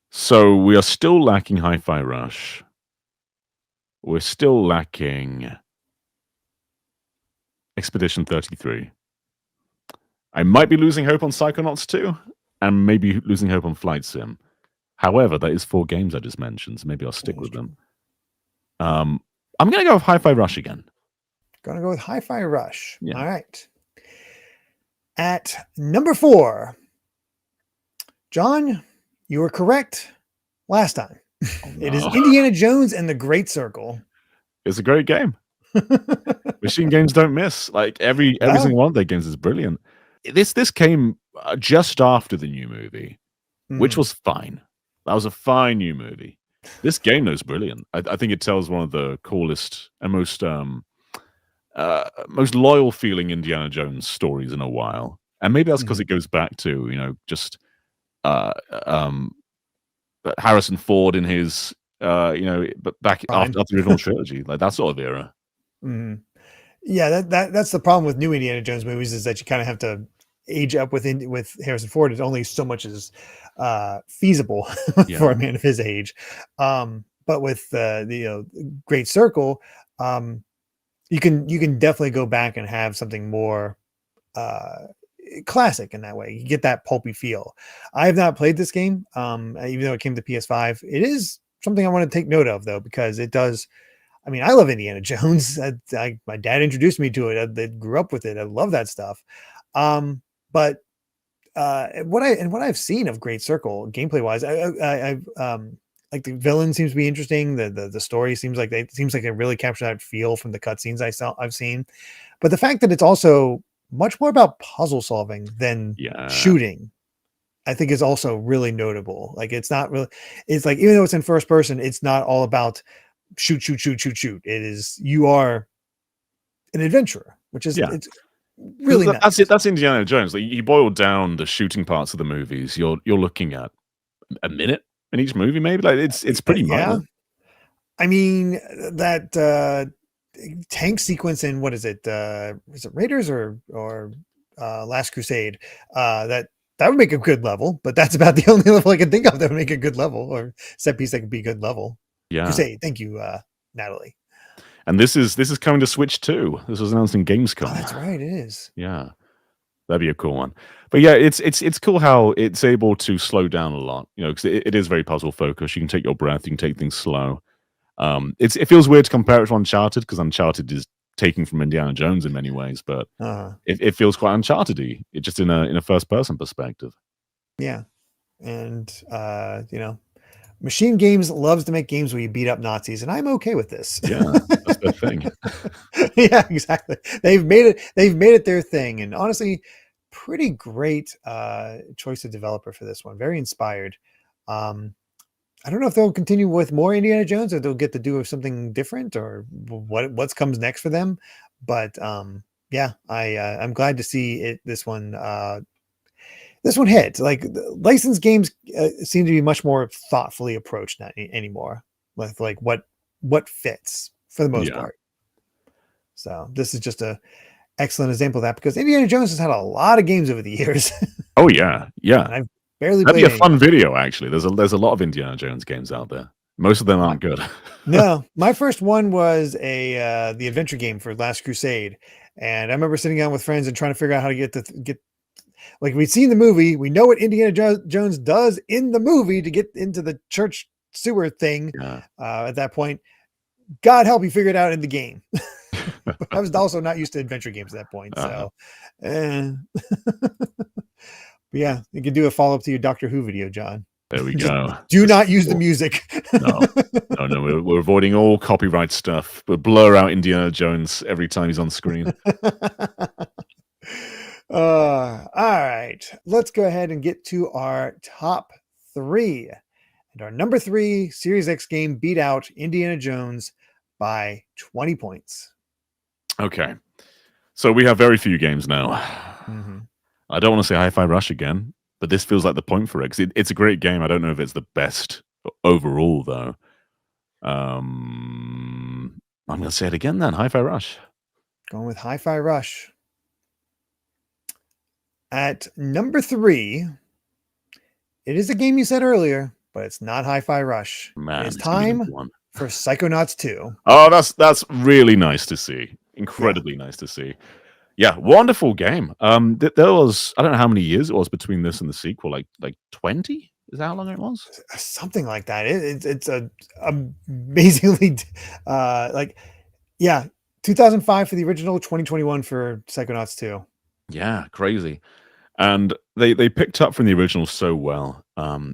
So we are still lacking Hi-Fi Rush. We're still lacking Expedition 33. I might be losing hope on Psychonauts 2, and maybe losing hope on Flight Sim. However, that is 4 games I just mentioned, so maybe I'll stick with them. I'm going to go with Hi-Fi Rush again. Going to go with Hi-Fi Rush. Yeah. All right. At number 4, John, you were correct last time. Oh, no. It is Indiana Jones and the Great Circle. It's a great game. Machine Games don't miss. Like every single one of their games is brilliant. This came just after the new movie, which was fine. That was a fine new movie. This game though is brilliant. I think it tells one of the coolest and most loyal feeling Indiana Jones stories in a while. And maybe that's because it goes back to, you know, just Harrison Ford in his but back after the original trilogy, like that sort of era. Yeah, that's the problem with new Indiana Jones movies, is that you kind of have to age up with Harrison Ford. It's only so much is feasible for a man of his age. But with the Great Circle, you can definitely go back and have something more classic in that way. You get that pulpy feel. I have not played this game, even though it came to PS5. It is something I want to take note of, though, because it does. I mean, I love Indiana Jones. My dad introduced me to it. I grew up with it. I love that stuff. But what I've seen of Great Circle gameplay wise, I like the villain seems to be interesting. The story seems like they really capture that feel from the cutscenes I've seen. But the fact that it's also much more about puzzle solving than shooting, I think is also really notable. Like it's not really. It's like, even though it's in first person, it's not all about shoot. It is, you are an adventurer, which is it's really nice. That's it. That's Indiana Jones. Like, you boil down the shooting parts of the movies, you're looking at a minute in each movie, maybe. Like it's pretty minor. I mean, that tank sequence in, what is it? Is it Raiders or Last Crusade? That would make a good level, but that's about the only level I can think of that would make a good level, or set piece that could be a good level. Yeah. Crusade. Thank you, Natalie. And this is coming to Switch too. This was announced in Gamescom. Oh, that's right. It is. Yeah, that'd be a cool one. But yeah, it's cool how it's able to slow down a lot. You know, because it is very puzzle focused. You can take your breath. You can take things slow. It feels weird to compare it to Uncharted because Uncharted is taking from Indiana Jones in many ways, but it feels quite Uncharted-y. It just in a first person perspective. Yeah, and you know, Machine Games loves to make games where you beat up Nazis, and I'm okay with this. Yeah, that's their thing. Yeah, exactly. They've made it their thing, and honestly, pretty great choice of developer for this one. Very inspired. I don't know if they'll continue with more Indiana Jones or they'll get to do something different or what comes next for them. But yeah, I'm glad to see it. This one hit. Like licensed games seem to be much more thoughtfully approached anymore. With like what fits for the most part. So this is just a excellent example of that because Indiana Jones has had a lot of games over the years. Oh yeah, yeah. I've barely That'd played be a fun video, actually. There's a lot of Indiana Jones games out there. Most of them aren't good. No, my first one was the adventure game for Last Crusade, and I remember sitting down with friends and trying to figure out how to get like we'd seen the movie, we know what Indiana Jones does in the movie to get into the church sewer thing. At that point, God help you figure it out in the game. I was also not used to adventure games at that point, so. But yeah, you can do a follow-up to your Doctor Who video, John. There we go. Do not use the music. No, we're avoiding all copyright stuff. But blur out Indiana Jones every time he's on screen. All right, let's go ahead and get to our top 3. And our number 3 Series X game beat out Indiana Jones by 20 points. Okay, so we have very few games now. I don't want to say Hi-Fi Rush again, but this feels like the point for it because it's a great game. I don't know if it's the best overall, though. I'm going to say it again then. Hi-Fi Rush. Going with Hi-Fi Rush. At number 3, it is a game you said earlier, but it's not Hi-Fi Rush. Man, it's time for Psychonauts 2. Oh, that's really nice to see. Incredibly nice to see. Yeah, wonderful game. There was, I don't know how many years it was between this and the sequel, like 20? Is that how long it was? Something like that. It's a amazingly 2005 for the original, 2021 for Psychonauts 2. Yeah, crazy. And they picked up from the original so well.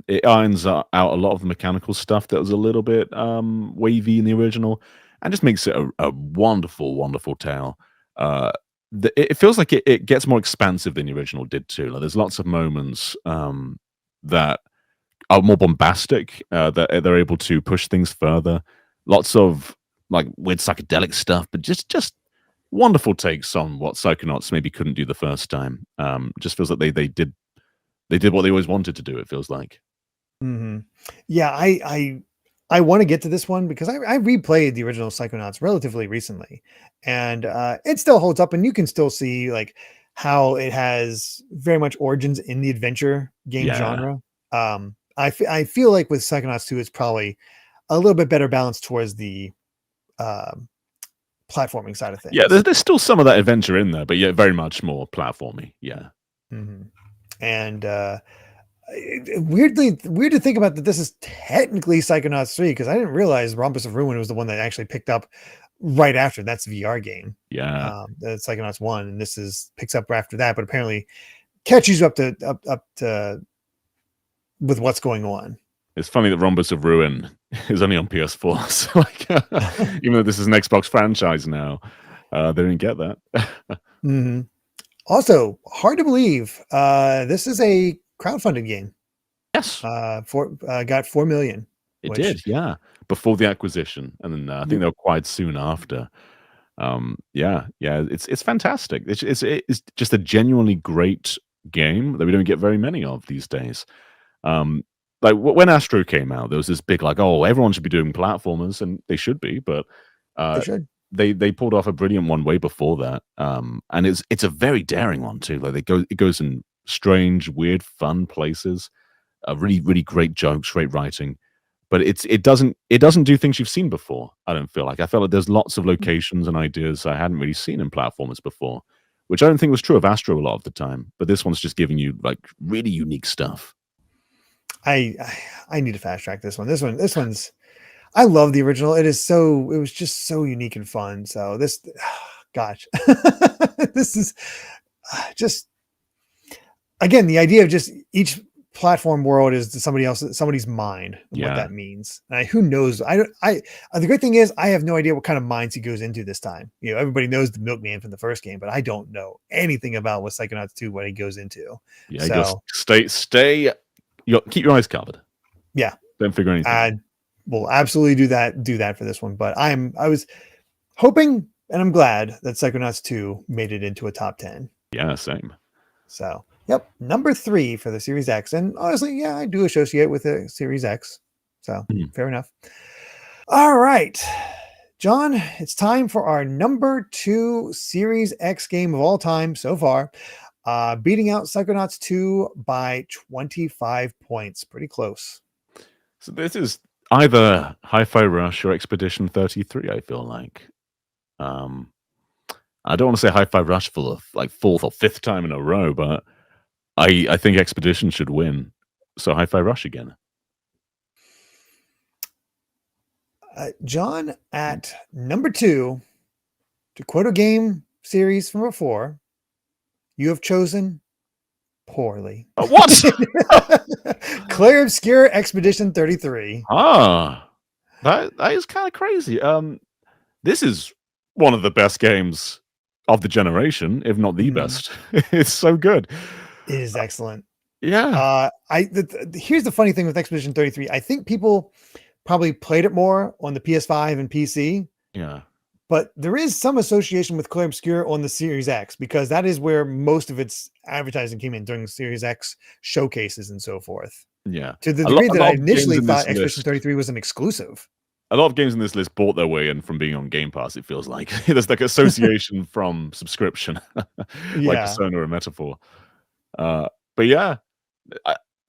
It irons out a lot of the mechanical stuff that was a little bit wavy in the original and just makes it a wonderful, wonderful tale. It feels like it gets more expansive than the original did too. Like, there's lots of moments that are more bombastic, that they're able to push things further. Lots of like weird psychedelic stuff, but just wonderful takes on what Psychonauts maybe couldn't do the first time. Just feels like they did what they always wanted to do. It feels like. Yeah, I want to get to this one because I replayed the original Psychonauts relatively recently, and it still holds up, and you can still see like how it has very much origins in the adventure game genre. I feel like with Psychonauts 2, it's probably a little bit better balanced towards the platforming side of things. Yeah, there's still some of that adventure in there, but yeah, very much more platformy. Yeah. And weird to think about that this is technically Psychonauts 3 because I didn't realize Rhombus of Ruin was the one that actually picked up right after. That's the VR game. Yeah. That's Psychonauts 1, and this picks up after that, but apparently catches you up to with what's going on. It's funny that Rhombus of Ruin is only on PS4. So like, even though this is an Xbox franchise now, they didn't get that. Also, hard to believe, this is a crowdfunded game. Yes. Got 4 million. It did, yeah. Before the acquisition. And then I think they were quite soon after. It's fantastic. It's just a genuinely great game that we don't get very many of these days. Like when Astro came out, there was this big like, oh, everyone should be doing platformers, and they should be, but they should. They pulled off a brilliant one way before that, and it's a very daring one too. Like it goes in strange, weird, fun places. Really, really great jokes, great writing. but it doesn't do things you've seen before. I don't feel like. I felt like there's lots of locations and ideas I hadn't really seen in platformers before, which I don't think was true of Astro a lot of the time. But this one's just giving you like really unique stuff. I need to fast track this one. This one's. I love the original. It was just so unique and fun. So this, gosh, this is just, again, the idea of just each platform world is somebody's mind, and what that means. And who knows? The great thing is I have no idea what kind of minds he goes into this time. You know, everybody knows the Milkman from the first game, but I don't know anything about what Psychonauts 2, what he goes into. Yeah, so, just keep your eyes covered. Yeah. Don't figure anything. We'll absolutely do that for this one. But I was hoping, and I'm glad that Psychonauts 2 made it into a top 10. Yeah, same. So, yep, number 3 for the Series X. And honestly, yeah, I do associate with the Series X. So, fair enough. All right, John, it's time for our number 2 Series X game of all time so far. Beating out Psychonauts 2 by 25 points. Pretty close. So this is either Hi-Fi Rush or Expedition 33, I feel like. I don't want to say Hi-Fi Rush for like 4th or 5th time in a row, but I think Expedition should win. So Hi-Fi Rush again. John, at number 2, to quote a game series from before, you have chosen poorly. What? Clair Obscur Expedition 33. That is kind of crazy. This is one of the best games of the generation, if not the best. It's so good. It is excellent. Yeah. Here's the funny thing with Expedition 33. I think people probably played it more on the PS5 and PC. Yeah. But there is some association with Clair Obscur on the Series X, because that is where most of its advertising came in during Series X showcases and so forth. Yeah. To the degree that I initially thought Expedition 33 was an exclusive. A lot of games in this list bought their way in from being on Game Pass, it feels like. There's like association from subscription, like Persona or a metaphor. But yeah,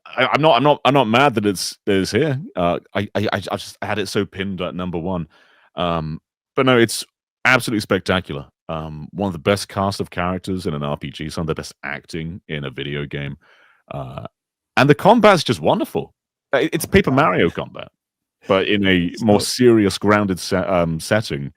I'm not mad that it's here. I just had it so pinned at number 1. But no, it's absolutely spectacular. One of the best cast of characters in an RPG, some of the best acting in a video game. And the combat's just wonderful. It's Paper Mario combat, but in a more serious, grounded setting.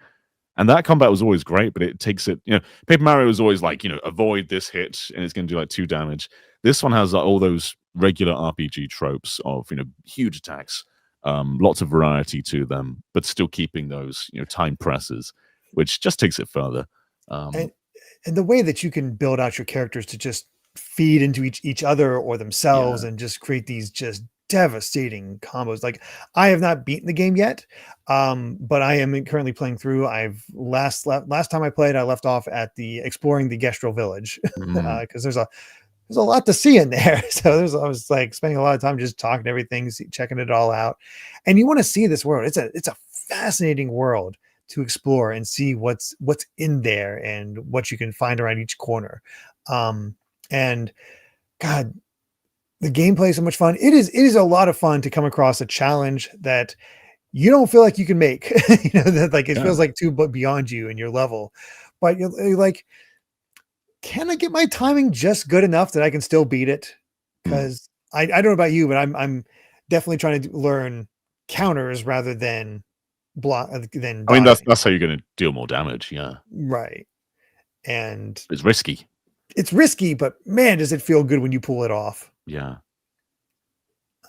And that combat was always great, but it takes it, Paper Mario was always like, avoid this hit and it's going to do like 2 damage. This one has all those regular RPG tropes of, huge attacks, lots of variety to them, but still keeping those, time presses, which just takes it further. And the way that you can build out your characters to just feed into each other or themselves and just create these just devastating combos. Like, I have not beaten the game yet, but I am currently playing through. I've last time I played, I left off at the exploring the Gestral village because there's a lot to see in there. So I was like spending a lot of time just talking to everything, checking it all out. And you want to see this world. It's a fascinating world to explore and see what's in there and what you can find around each corner. And God, the gameplay is so much fun. It is a lot of fun to come across a challenge that you don't feel like you can make, that like it feels like too beyond you and your level, but you're like, can I get my timing just good enough that I can still beat it? Because I don't know about you, but I'm definitely trying to learn counters rather than block. I mean, that's how you're going to deal more damage. Yeah. Right. And it's risky. It's risky, but man, does it feel good when you pull it off. Yeah.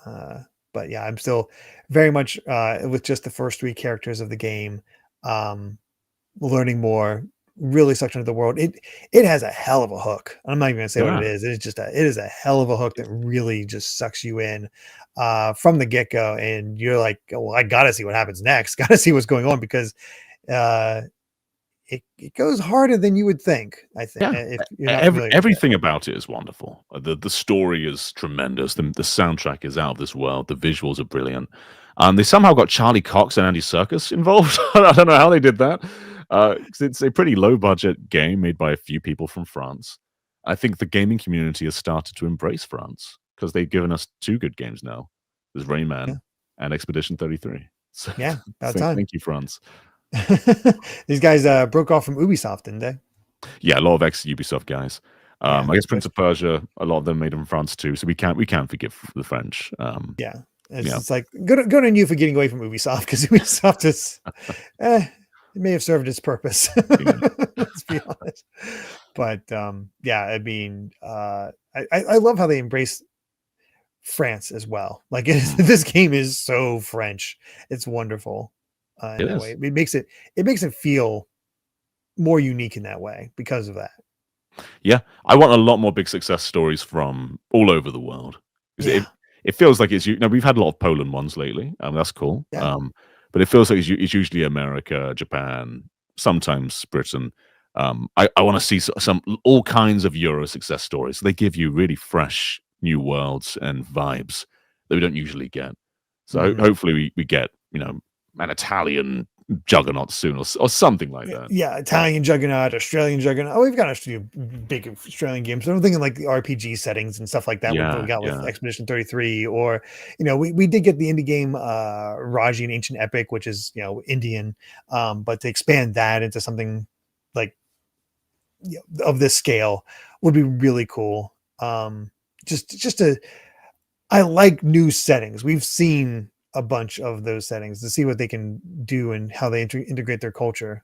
But yeah, I'm still very much with just the first 3 characters of the game, learning more, really sucked into the world. It has a hell of a hook. I'm not even gonna say what it is. It is a hell of a hook that really just sucks you in from the get-go, and you're like, well, I gotta see what happens next, gotta see what's going on, because it goes harder than you would think. I think if you're not everything about it is wonderful. The story is tremendous. The soundtrack is out of this world. The visuals are brilliant. They somehow got Charlie Cox and Andy Serkis involved. I don't know how they did that. It's a pretty low budget game made by a few people from France. I think the gaming community has started to embrace France because they've given us 2 good games now. There's Rayman and Expedition 33. So Yeah, about time. thank you, France. These guys broke off from Ubisoft, didn't they? Yeah, a lot of ex-Ubisoft guys. Yeah, I guess Prince of Persia, a lot of them made in France too, so we can't forgive the French. Yeah. Yeah. It's like good on you for getting away from Ubisoft, because Ubisoft is it may have served its purpose. Yeah. Let's be honest. But yeah, I mean, I love how they embrace France as well. Like this game is so French. It's wonderful in It that is. way. It makes it feel more unique in that way because of that. Yeah, I want a lot more big success stories from all over the world. 'Cause Yeah. it feels like it's we've had a lot of Poland ones lately. That's cool. Yeah. But it feels like it's usually America, Japan, sometimes Britain. I want to see some all kinds of Euro success stories. They give you really fresh new worlds and vibes that we don't usually get. So hopefully we get an Italian juggernaut soon or something like that. Yeah, Italian juggernaut, Australian juggernaut. Oh, we've got a few big Australian games. I'm thinking like the RPG settings and stuff like that. Yeah, we got with Expedition 33, or we did get the indie game Raji and Ancient Epic, which is Indian, but to expand that into something like of this scale would be really cool. I like new settings. We've seen a bunch of those settings to see what they can do and how they integrate their culture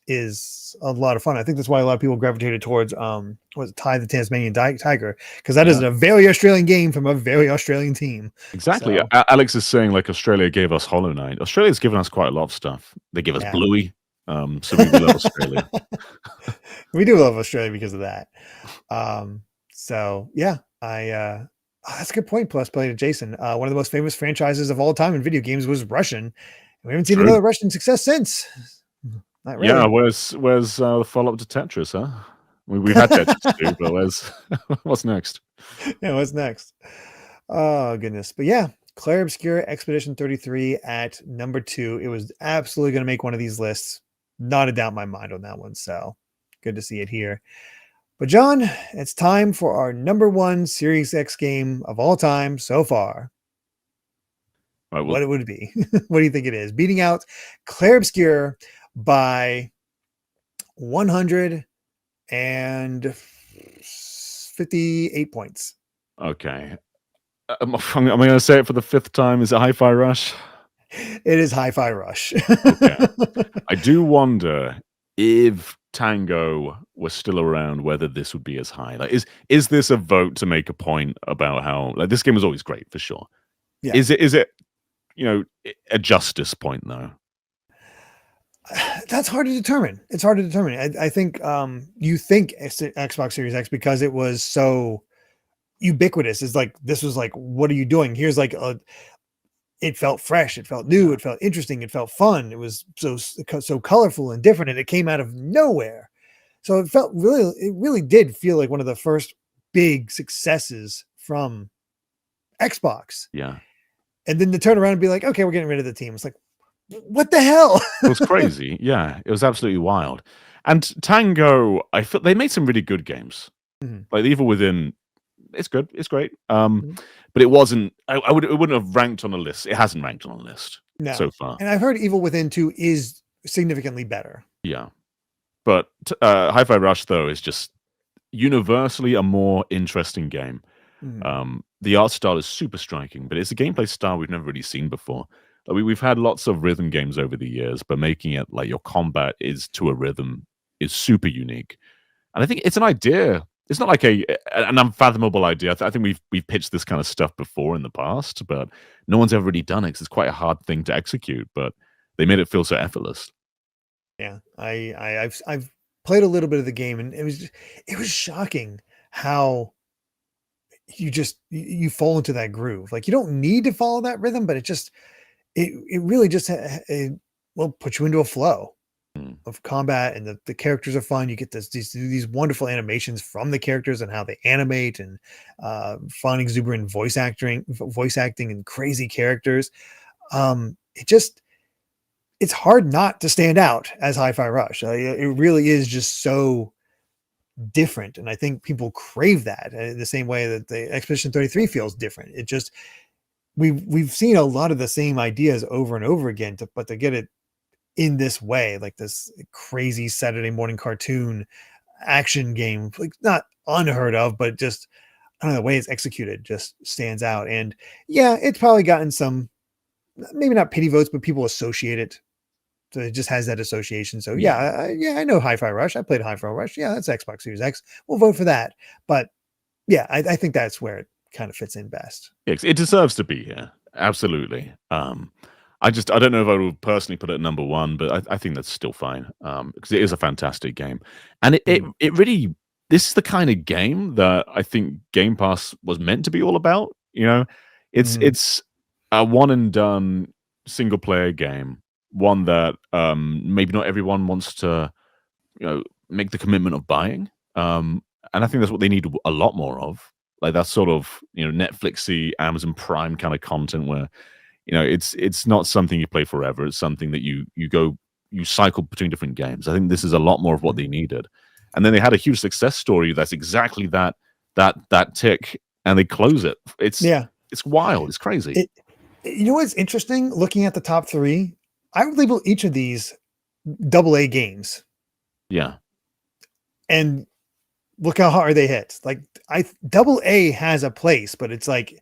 is a lot of fun. I think that's why a lot of people gravitated towards Ty the Tasmanian Tiger, because that is a very Australian game from a very Australian team. Exactly. So, Alex is saying like Australia gave us Hollow Knight. Australia's given us quite a lot of stuff. They give us Bluey. So we love Australia. We do love Australia because of that. So yeah, that's a good point. Plus, playing Jason, one of the most famous franchises of all time in video games was Russian. And we haven't seen another Russian success since. Not really. Yeah, where's the follow up to Tetris? Huh? We've had Tetris too, but what's next? Yeah, what's next? Oh goodness, but yeah, Clair Obscur Expedition 33 at number 2. It was absolutely going to make one of these lists. Not a doubt in my mind on that one. So good to see it here. But John, it's time for our number 1 Series X game of all time so far. Right, what it would be? What do you think it is? Beating out Clair Obscur by 158 points. Okay. I'm going to say it for the 5th time. Is it Hi-Fi Rush? It is Hi-Fi Rush. Okay. I do wonder if Tango was still around, whether this would be as high. Like, is this a vote to make a point about how this game was always great for sure? Yeah. Is it a justice point though? That's hard to determine. It's hard to determine. I think you think Xbox Series X, because it was so ubiquitous. It's like, this was like, what are you doing? Here's like it felt fresh, it felt new, it felt interesting, it felt fun. It was so colorful and different, and it came out of nowhere. So it really did feel like one of the first big successes from Xbox. Yeah. And then to turn around and be like, okay, we're getting rid of the team. It's like, what the hell? It was crazy. Yeah, it was absolutely wild. And Tango, I feel they made some really good games. Like Evil Within, it's good, it's great. But it wasn't. It wouldn't have ranked on a list. It hasn't ranked on a list so far. And I've heard Evil Within 2 is significantly better. Yeah, but Hi-Fi Rush though is just universally a more interesting game. The art style is super striking, but it's a gameplay style we've never really seen before. Like we've had lots of rhythm games over the years, but making it like your combat is to a rhythm is super unique. And I think it's an idea. It's not like an unfathomable idea. I think we've pitched this kind of stuff before in the past, but no one's ever really done it because it's quite a hard thing to execute. But they made it feel so effortless. Yeah, I've played a little bit of the game, and it was shocking how you fall into that groove. Like, you don't need to follow that rhythm, but it really just put you into a flow of combat, and the characters are fun. You get these wonderful animations from the characters and how they animate, and fun, exuberant voice acting and crazy characters. It's hard not to stand out as Hi-Fi Rush. It really is just so different, and I think people crave that the same way that the Expedition 33 feels different. we've seen a lot of the same ideas over and over again, but to get it in this way, like this crazy Saturday morning cartoon action game, like not unheard of, but just I don't know, the way it's executed just stands out. And yeah, it's probably gotten some, maybe not pity votes, but people associate it. So it just has that association. So yeah, I know Hi-Fi Rush. I played Hi-Fi Rush. Yeah, that's Xbox Series X. We'll vote for that. But yeah, I think that's where it kind of fits in best. It deserves to be here. Absolutely. I don't know if I would personally put it at number one, but I think that's still fine. Because it is a fantastic game. And it really, this is the kind of game that I think Game Pass was meant to be all about. You know, it's a one and done single player game, one that maybe not everyone wants to, make the commitment of buying. And I think that's what they need a lot more of. Like that sort of, Netflixy, Amazon Prime kind of content where, it's not something you play forever. It's something that you cycle between different games. I think this is a lot more of what they needed. And then they had a huge success story that's exactly that tick, and they close it. It's wild. It's crazy. You know what's interesting? Looking at the top three, I would label each of these AA games. Yeah. And look how hard they hit. Like AA has a place, but it's like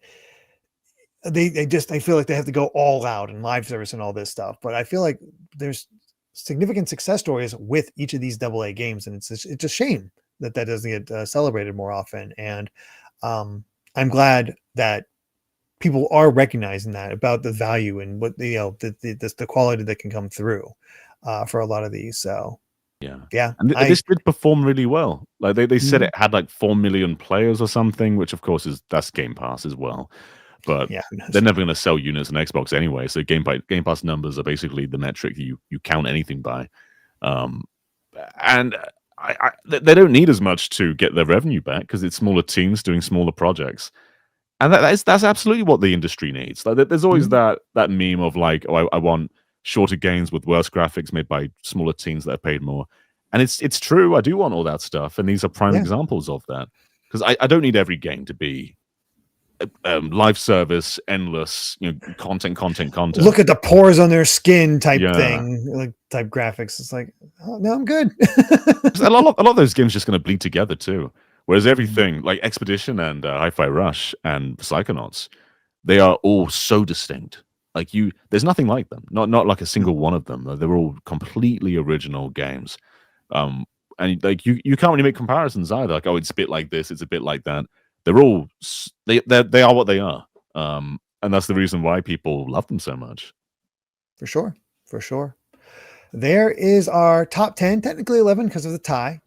I feel like they have to go all out in live service and all this stuff. But I feel like there's significant success stories with each of these AA games, and it's a shame that doesn't get celebrated more often. And I'm glad that people are recognizing that about the value and what the quality that can come through for a lot of these. So yeah, and this did perform really well. Like they said it had like 4 million players or something, which of course that's Game Pass as well. But they're never going to sell units on Xbox anyway. So Game Pass numbers are basically the metric you count anything by. And they don't need as much to get their revenue back because it's smaller teams doing smaller projects. And that's absolutely what the industry needs. Like there's always that meme of like, oh, I want shorter games with worse graphics made by smaller teams that are paid more. And it's true. I do want all that stuff. And these are prime examples of that. Because I don't need every game to be live service, endless, content. Look at the pores on their skin type thing, like type graphics. It's like, oh, no, I'm good. a lot of those games are just going to bleed together too. Whereas everything like Expedition and Hi-Fi Rush and Psychonauts, they are all so distinct. Like there's nothing like them. Not like a single one of them. They're all completely original games. And like you can't really make comparisons either. Like, oh, it's a bit like this, it's a bit like that. They're all they are what they are, and that's the reason why people love them so much. For sure. There is our top 10, technically 11 because of the tie.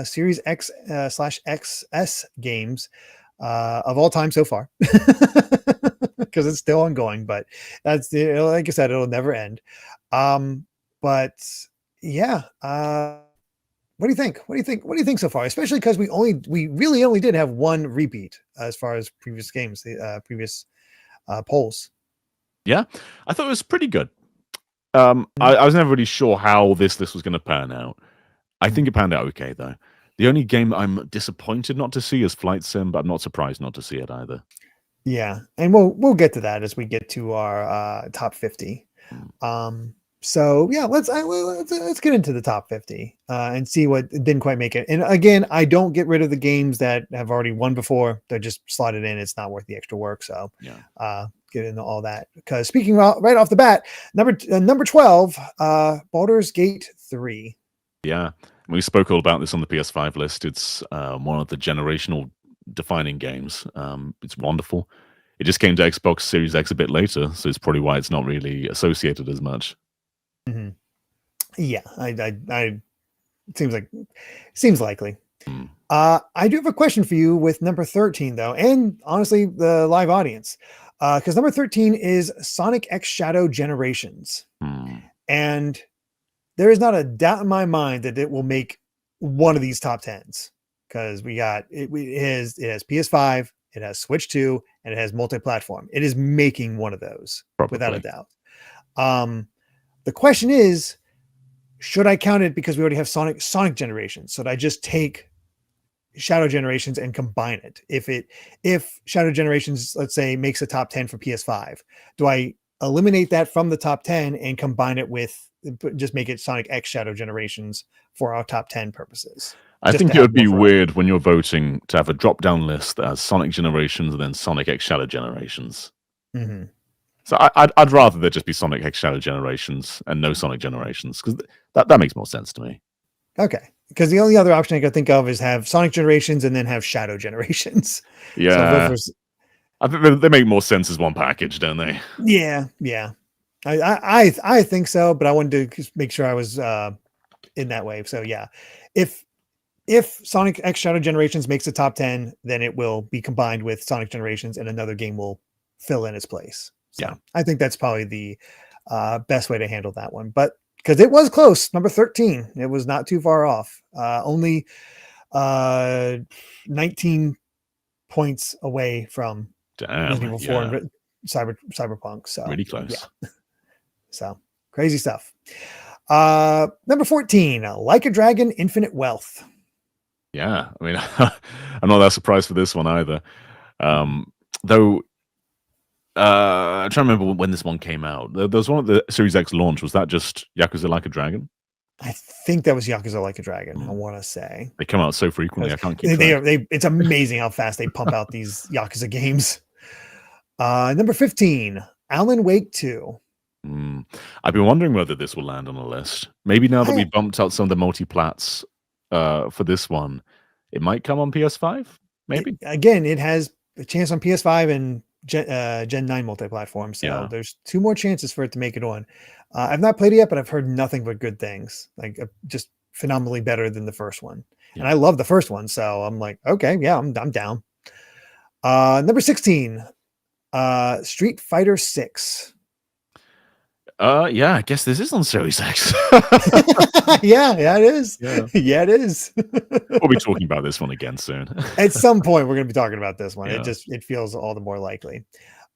Series X / XS games of all time so far, because it's still ongoing. But that's like I said, it'll never end. But yeah. What do you think? What do you think so far? Especially because we really only did have one repeat as far as previous games, the previous polls. Yeah, I thought it was pretty good. I was never really sure how this was going to pan out. I think it panned out okay though. The only game I'm disappointed not to see is Flight Sim, but I'm not surprised not to see it either. Yeah, and we'll get to that as we get to our top 50. So yeah, let's get into the top 50 and see what didn't quite make it. And again, I don't get rid of the games that have already won before. They're just slotted in. It's not worth the extra work. So get into all that. Because speaking right off the bat, number 12, Baldur's Gate 3. Yeah, we spoke all about this on the PS5 list. It's one of the generational defining games. It's wonderful. It just came to Xbox Series X a bit later, so it's probably why it's not really associated as much. Yeah, I seems likely. I do have a question for you with number 13 though, and honestly, the live audience, because number 13 is Sonic X Shadow Generations, and there is not a doubt in my mind that it will make one of these top 10s because it has PS5, it has Switch 2, and it has multi-platform. It is making one of those without a doubt. The question is, should I count it because we already have Sonic Generations? Should I just take Shadow Generations and combine it. If Shadow Generations, let's say, makes a top 10 for PS5, do I eliminate that from the top 10 and combine it with just make it Sonic X Shadow Generations for our top 10 purposes? I Just to think it have would be more variety. weird when you're voting to have a drop-down list that has Sonic Generations and then Sonic X Shadow Generations. Mhm. So I'd rather there just be Sonic X Shadow Generations and no Sonic Generations, because that makes more sense to me. Okay. Because the only other option I could think of is have Sonic Generations and then have Shadow Generations. So Yeah, I think they make more sense as one package, don't they? yeah. I think so, but I wanted to just make sure I was in that way. So yeah, if Sonic X Shadow Generations makes the top 10, then it will be combined with Sonic Generations and another game will fill in its place. So Yeah. I think that's probably the best way to handle that one. But because it was close, number 13, it was not too far off. Only 19 points away from Resident Damn, Evil 4 yeah, and Cyberpunk. So really yeah, close. so crazy stuff. Number 14, Like a Dragon, Infinite Wealth. Yeah, I mean, I'm not that surprised for this one either. Though, I'm trying to remember when this one came out. There was one at the Series X launch. Was that just Yakuza Like a Dragon? I think that was Yakuza Like a Dragon. I Mm. want to say They come out so frequently, I can't keep they track. are they. It's amazing how fast they pump out these Yakuza games. Number 15, Alan Wake 2. I've been wondering whether this will land on a list. Maybe now that we I, bumped out some of the multi-plats for this one, it might come on PS5. Maybe. again, it has a chance on PS5 and Gen 9 multi-platform. So Yeah. there's 2 more chances for it to make it on. I've not played it yet, but I've heard nothing but good things. Like just phenomenally better than the first one. Yeah. And I love the first one, so I'm like, okay, yeah, I'm down. Number 16, Street Fighter 6. Yeah, I guess this is on Series X. Yeah, it is. Yeah. Yeah, it is. We'll be talking about this one again soon. At some point, we're going to be talking about this one. Yeah. It feels all the more likely.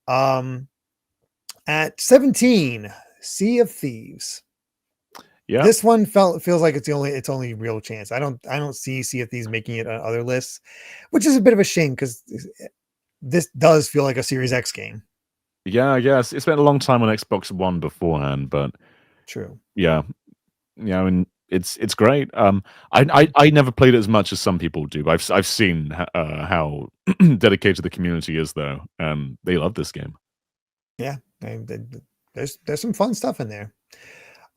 At 17, Sea of Thieves. Yeah. This one feels like its only real chance. I don't see Sea of Thieves making it on other lists, which is a bit of a shame because this does feel like a Series X game. Yeah, I guess. It spent a long time on Xbox One beforehand, but True. yeah. Yeah, I mean, it's great. I never played it as much as some people do. I've seen how dedicated the community is, though. They love this game. Yeah, there's some fun stuff in there.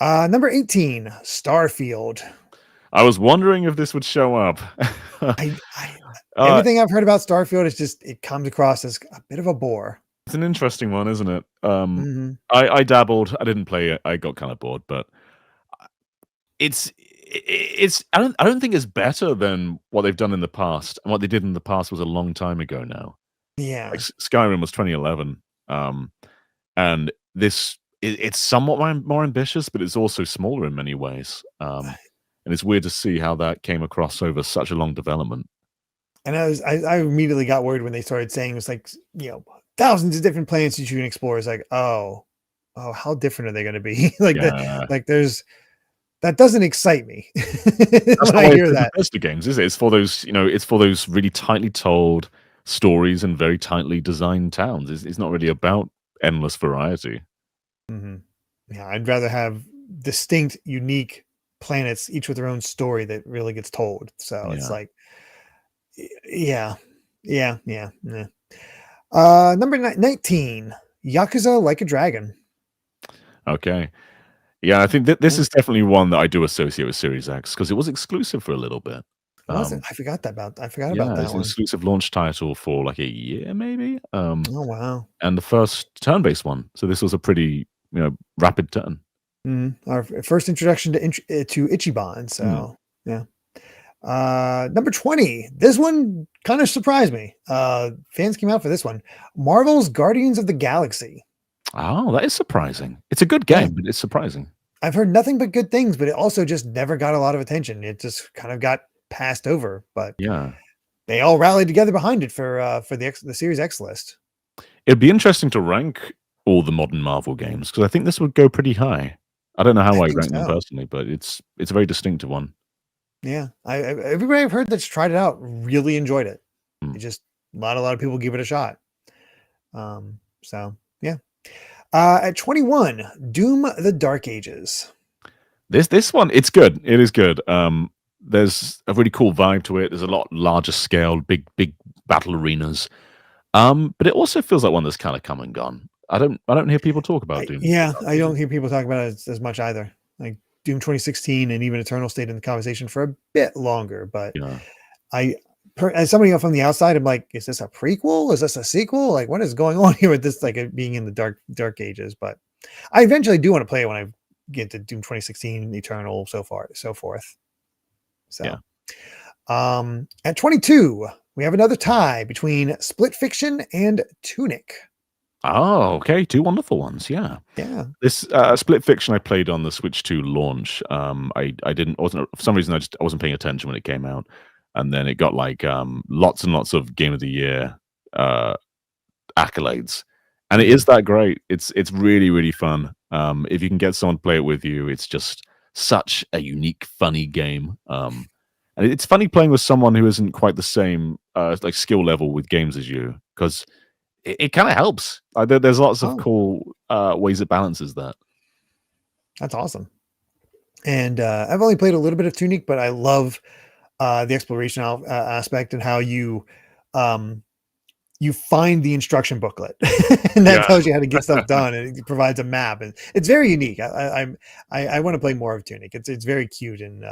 Number 18, Starfield. I was wondering if this would show up. Everything I've heard about Starfield is just it comes across as a bit of a bore. It's an interesting one, isn't it? Mhm. I dabbled. I didn't play it. I got kind of bored, but it's I don't think it's better than what they've done in the past. And what they did in the past was a long time ago now. Yeah. Like Skyrim was 2011. And it's somewhat more ambitious, but it's also smaller in many ways. And it's weird to see how that came across over such a long development. And I immediately got worried when they started saying it's like, thousands of different planets that you can explore. It's like, oh, how different are they going to be? That doesn't excite me when I hear that. Bethesda games, is it? It's for those, it's for those really tightly told stories and very tightly designed towns. It's not really about endless variety. Mm-hmm. Yeah, I'd rather have distinct, unique planets, each with their own story that really gets told. So it's like, yeah. Number 19, Yakuza Like a Dragon. Okay. Yeah, I think this is definitely one that I do associate with Series X because it was exclusive for a little bit. Was it? I forgot about that it's an one. exclusive launch title for like a year, maybe. Oh wow! And the first turn-based one, so this was a pretty rapid turn. Our first introduction to Ichiban. So yeah. Number 20. This one kind of surprised me. Fans came out for this one. Marvel's Guardians of the Galaxy. Oh, that is surprising. It's a good game, but it's surprising. I've heard nothing but good things, but it also just never got a lot of attention. It just kind of got passed over. But yeah, they all rallied together behind it for the Series X list. It'd be interesting to rank all the modern Marvel games because I think this would go pretty high. I don't know how I rank them personally, but it's a very distinctive one. Yeah, everybody I've heard that's tried it out really enjoyed it. Mm. It just a lot of people give it a shot. So yeah. At 21, Doom: The Dark Ages. This one, it's good. It is good. There's a really cool vibe to it. There's a lot larger scale, big battle arenas. But it also feels like one that's kind of come and gone. I don't hear people talk about Doom. I don't hear people talk about it as much either. Like Doom 2016 and even Eternal stayed in the conversation for a bit longer, but Yeah. as somebody from the outside, I'm like, is this a prequel? Is this a sequel? Like, what is going on here with this? Like, it being in the dark ages. But I eventually do want to play it when I get to Doom 2016, Eternal, so forth. So, Yeah. At 22, we have another tie between Split Fiction and Tunic. Oh, okay. Two wonderful ones. Yeah. Yeah. This Split Fiction I played on the Switch 2 launch. I wasn't for some reason I wasn't paying attention when it came out, and then it got like lots and lots of Game of the Year accolades, and it is that great. It's really really fun. If you can get someone to play it with you, it's just such a unique, funny game. And it's funny playing with someone who isn't quite the same like skill level with games as you, because it kind of helps. There's lots of cool ways it balances that. That's awesome. And I've only played a little bit of Tunic, but I love the exploration aspect and how you find the instruction booklet and that tells you how to get stuff done, and it provides a map, and it's very unique. I want to play more of Tunic. It's very cute and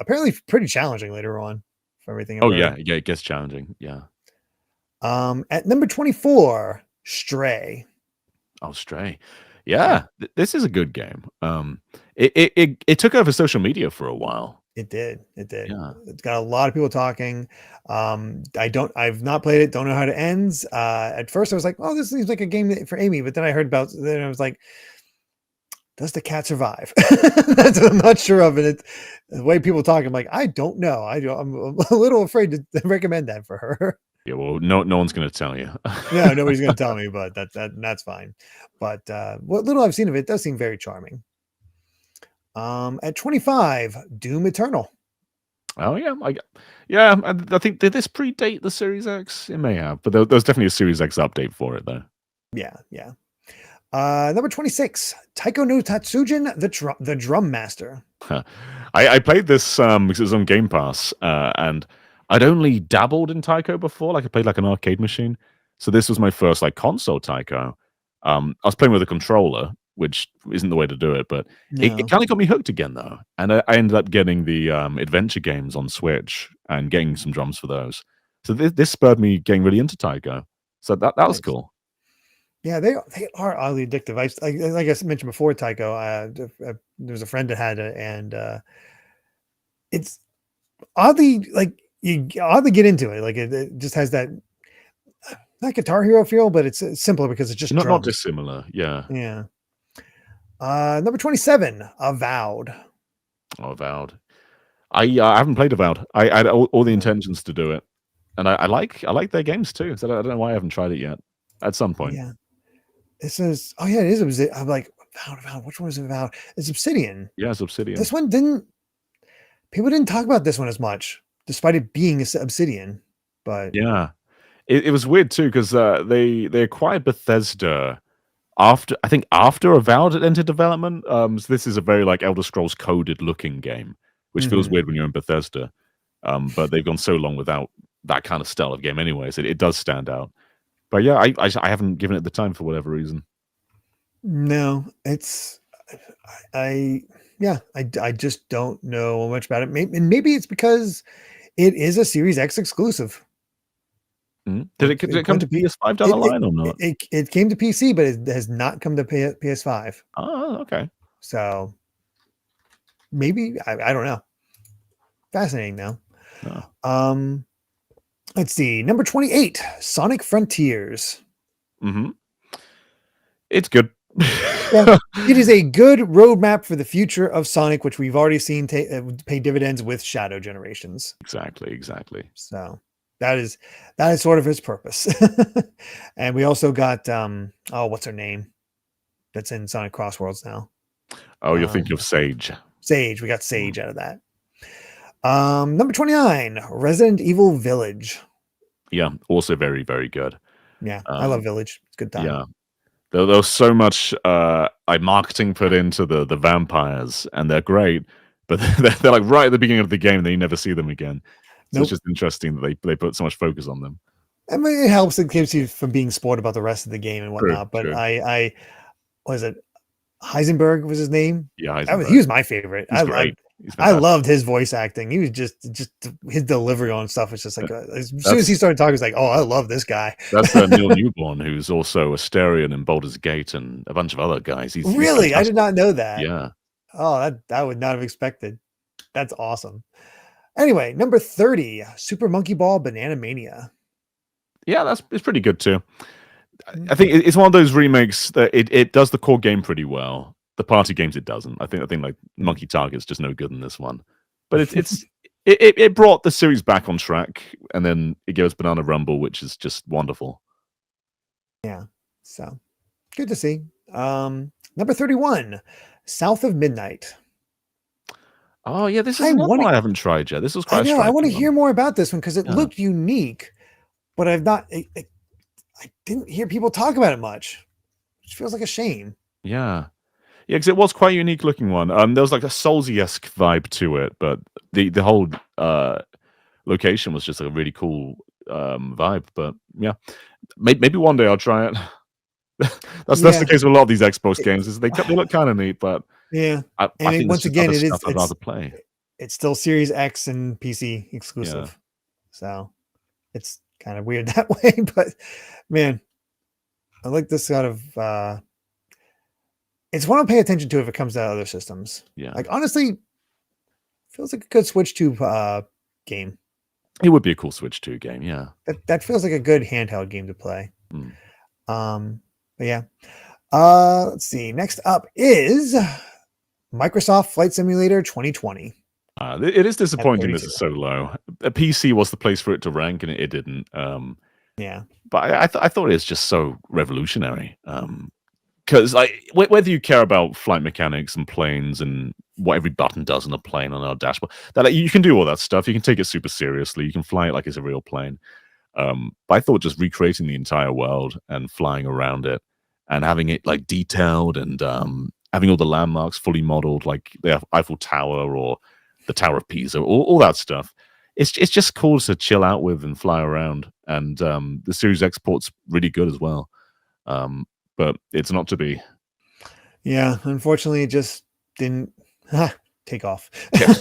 apparently pretty challenging later on for everything. Yeah, it gets challenging. Yeah. At number 24, Stray. Oh, Stray. Yeah, this is a good game. It took over social media for a while. It did. Yeah. It's got a lot of people talking. I've not played it. Don't know how it ends. At first I was like, oh, this seems like a game for Amy. But then I heard then I was like, does the cat survive? That's what I'm not sure of. And the way people talk, I'm like, I don't know. I'm a little afraid to recommend that for her. Yeah, well, no one's going to tell you. No, nobody's going to tell me, but that's fine. But what little I've seen of it does seem very charming. At 25, Doom Eternal. Oh yeah, I think, did this predate the Series X? It may have, but there's definitely a Series X update for it though. Yeah. Number 26, Taiko no Tatsujin, the Drum Master. I played this because it was on Game Pass, and I'd only dabbled in Taiko before. Like I played like an arcade machine, so this was my first like console Taiko. I was playing with a controller, which isn't the way to do it, but it kind of got me hooked again though. And I ended up getting the adventure games on Switch and getting some drums for those. So this spurred me getting really into Taiko. So that was cool. Yeah, they are oddly addictive. Like I mentioned before, Taiko. There was a friend that had it, and it's oddly you oddly get into it. Like it just has that not Guitar Hero feel, but it's simpler because it's just not dissimilar. Yeah. Yeah. Number 27, Avowed. Oh, Avowed. I haven't played Avowed. I had all the intentions to do it, and I like their games too. So I don't know why I haven't tried it yet. At some point. Yeah. It says, oh yeah, it is Obsidian. I'm like, Avowed. Which one is Avowed? It's Obsidian. Yeah, it's Obsidian. This one people didn't talk about this one as much, despite it being Obsidian. But yeah, it was weird too because they acquired Bethesda after Avowed had entered development. So this is a very like Elder Scrolls coded looking game, which feels weird when you're in Bethesda. But they've gone so long without that kind of style of game anyway, so it does stand out. But yeah, I haven't given it the time for whatever reason. No, I just don't know much about it. Maybe it's because it is a Series X exclusive. Did it come to PS5 down the line or not? It came to PC, but it has not come to PS5. Oh, okay. So maybe I don't know. Fascinating though. Oh. Let's see. Number 28, Sonic Frontiers. It's good. Yeah, it is a good roadmap for the future of Sonic, which we've already seen pay dividends with Shadow Generations. Exactly. So that is sort of his purpose. And we also got what's her name? That's in Sonic Crossworlds now. Oh, you're thinking of Sage. Sage. We got Sage out of that. Number 29, Resident Evil Village. Yeah, also very, very good. Yeah, I love Village. It's a good time. Yeah. There was so much like marketing put into the vampires, and they're great, but they're like right at the beginning of the game, then you never see them again. So it's Nope. just interesting that they put so much focus on them. I mean, it helps. It keeps you from being spoiled about the rest of the game and whatnot. But True. I was it Heisenberg was his name? Yeah, He was my favorite. he's great. He's I fantastic. loved his voice acting. He was just his delivery on stuff was just like as soon as he started talking, it's like, oh, I love this guy. That's Neil Newborn, who's also Asterion in Baldur's Gate and a bunch of other guys. He's Really? I did not know that. Yeah. Oh, that I would not have expected. That's awesome. Anyway, number 30, Super Monkey Ball Banana Mania. Yeah, it's pretty good too. I think it's one of those remakes that it does the core game pretty well. The party games it doesn't. I think like Monkey Target's just no good in this one. But it brought the series back on track, and then it gave us Banana Rumble, which is just wonderful. Yeah. So good to see. Number 31, South of Midnight. Oh yeah, this is one I haven't tried yet. This was quite. I want to hear more about this one because it looked unique, but I've not. I didn't hear people talk about it much, which feels like a shame. Yeah, because it was quite a unique looking one. There was like a Soulsy-esque vibe to it, but the whole location was just like a really cool vibe. But yeah, maybe one day I'll try it. That's the case with a lot of these Xbox games. Is they look kind of neat, but yeah. I think once again, I'd rather play. It's still Series X and PC exclusive, so it's kind of weird that way. But man, I like this kind of. It's one to pay attention to if it comes to other systems. Yeah, like honestly, feels like a good Switch 2 game. It would be a cool Switch 2 game. Yeah, that feels like a good handheld game to play. But yeah. Let's see. Next up is Microsoft Flight Simulator 2020. It is disappointing this is so low. A PC was the place for it to rank, and it didn't. Yeah, but I thought it was just so revolutionary. Because like whether you care about flight mechanics and planes and what every button does on a plane on our dashboard, that like, you can do all that stuff. You can take it super seriously. You can fly it like it's a real plane. But I thought just recreating the entire world and flying around it and having it like detailed and having all the landmarks fully modeled, like the Eiffel Tower or the Tower of Pisa, all that stuff. It's just cool to chill out with and fly around. And the Series X port's really good as well. But it's not to be. Yeah, unfortunately, it just didn't take off. Yeah.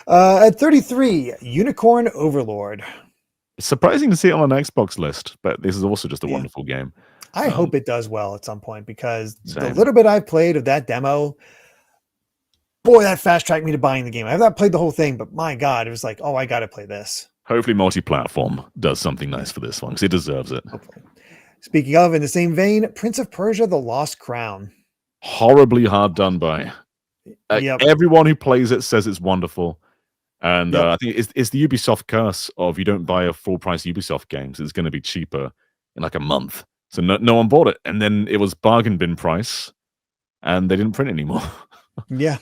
At 33, Unicorn Overlord. It's surprising to see it on an Xbox list, but this is also just a wonderful game. I hope it does well at some point because Same. the little bit I've played of that demo, boy, that fast tracked me to buying the game. I have not played the whole thing, but my God, it was like, oh, I got to play this. Hopefully multi-platform does something nice for this one because it deserves it. Hopefully. Speaking of, in the same vein, Prince of Persia, The Lost Crown. Horribly hard done by. Everyone who plays it says it's wonderful. And I think it's the Ubisoft curse of you don't buy a full price Ubisoft games. It's going to be cheaper in like a month. So no one bought it. And then it was bargain bin price and they didn't print it anymore. Yeah.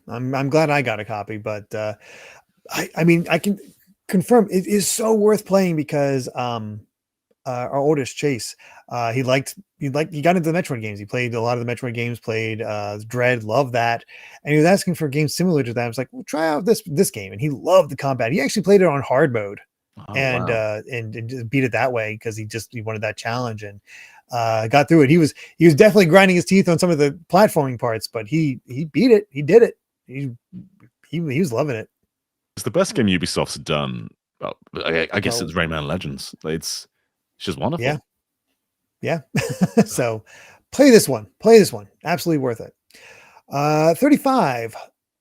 I'm glad I got a copy, but I mean, I can confirm it is so worth playing because our oldest Chase, he got into the Metroid games. He played a lot of the Metroid games, played Dread, loved that, and he was asking for games similar to that. I was like, well, try out this game, and he loved the combat. He actually played it on hard mode, and just beat it that way because he wanted that challenge and got through it. He was definitely grinding his teeth on some of the platforming parts, but he beat it. He did it. He was loving it. It's the best game Ubisoft's done. I guess it's Rayman Legends. It's just wonderful. Yeah. So play this one. Absolutely worth it. 35.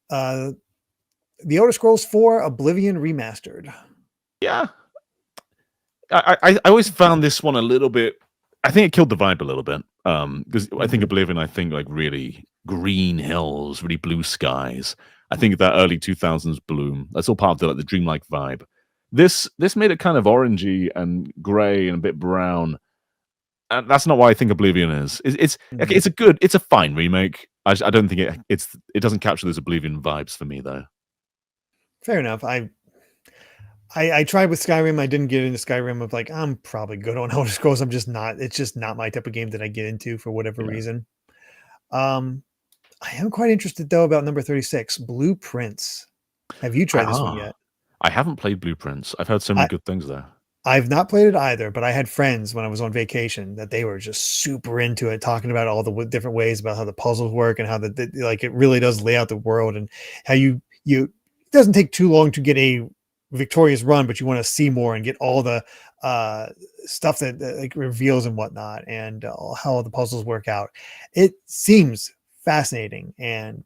The Elder Scrolls 4 Oblivion Remastered. Yeah. I always found this one a little bit. I think it killed the vibe a little bit. Because I think Oblivion, like really green hills, really blue skies. I think that early 2000s bloom. That's all part of the dreamlike vibe. This made it kind of orangey and gray and a bit brown, and that's not what I think Oblivion is. It's a fine remake. I don't think it doesn't capture those Oblivion vibes for me though. Fair enough. I tried with Skyrim. I didn't get into Skyrim. Of like, I'm probably good on Elder Scrolls. I'm just not. It's just not my type of game that I get into for whatever reason. I am quite interested though about number 36, Blueprints. Have you tried this one yet? I haven't played Blueprints. I've heard so many good things there. I've not played it either, but I had friends when I was on vacation that they were just super into it, talking about all the different ways about how the puzzles work and how like it really does lay out the world and how you it doesn't take too long to get a victorious run, but you want to see more and get all the stuff that like reveals and whatnot, and how the puzzles work out. It seems fascinating, and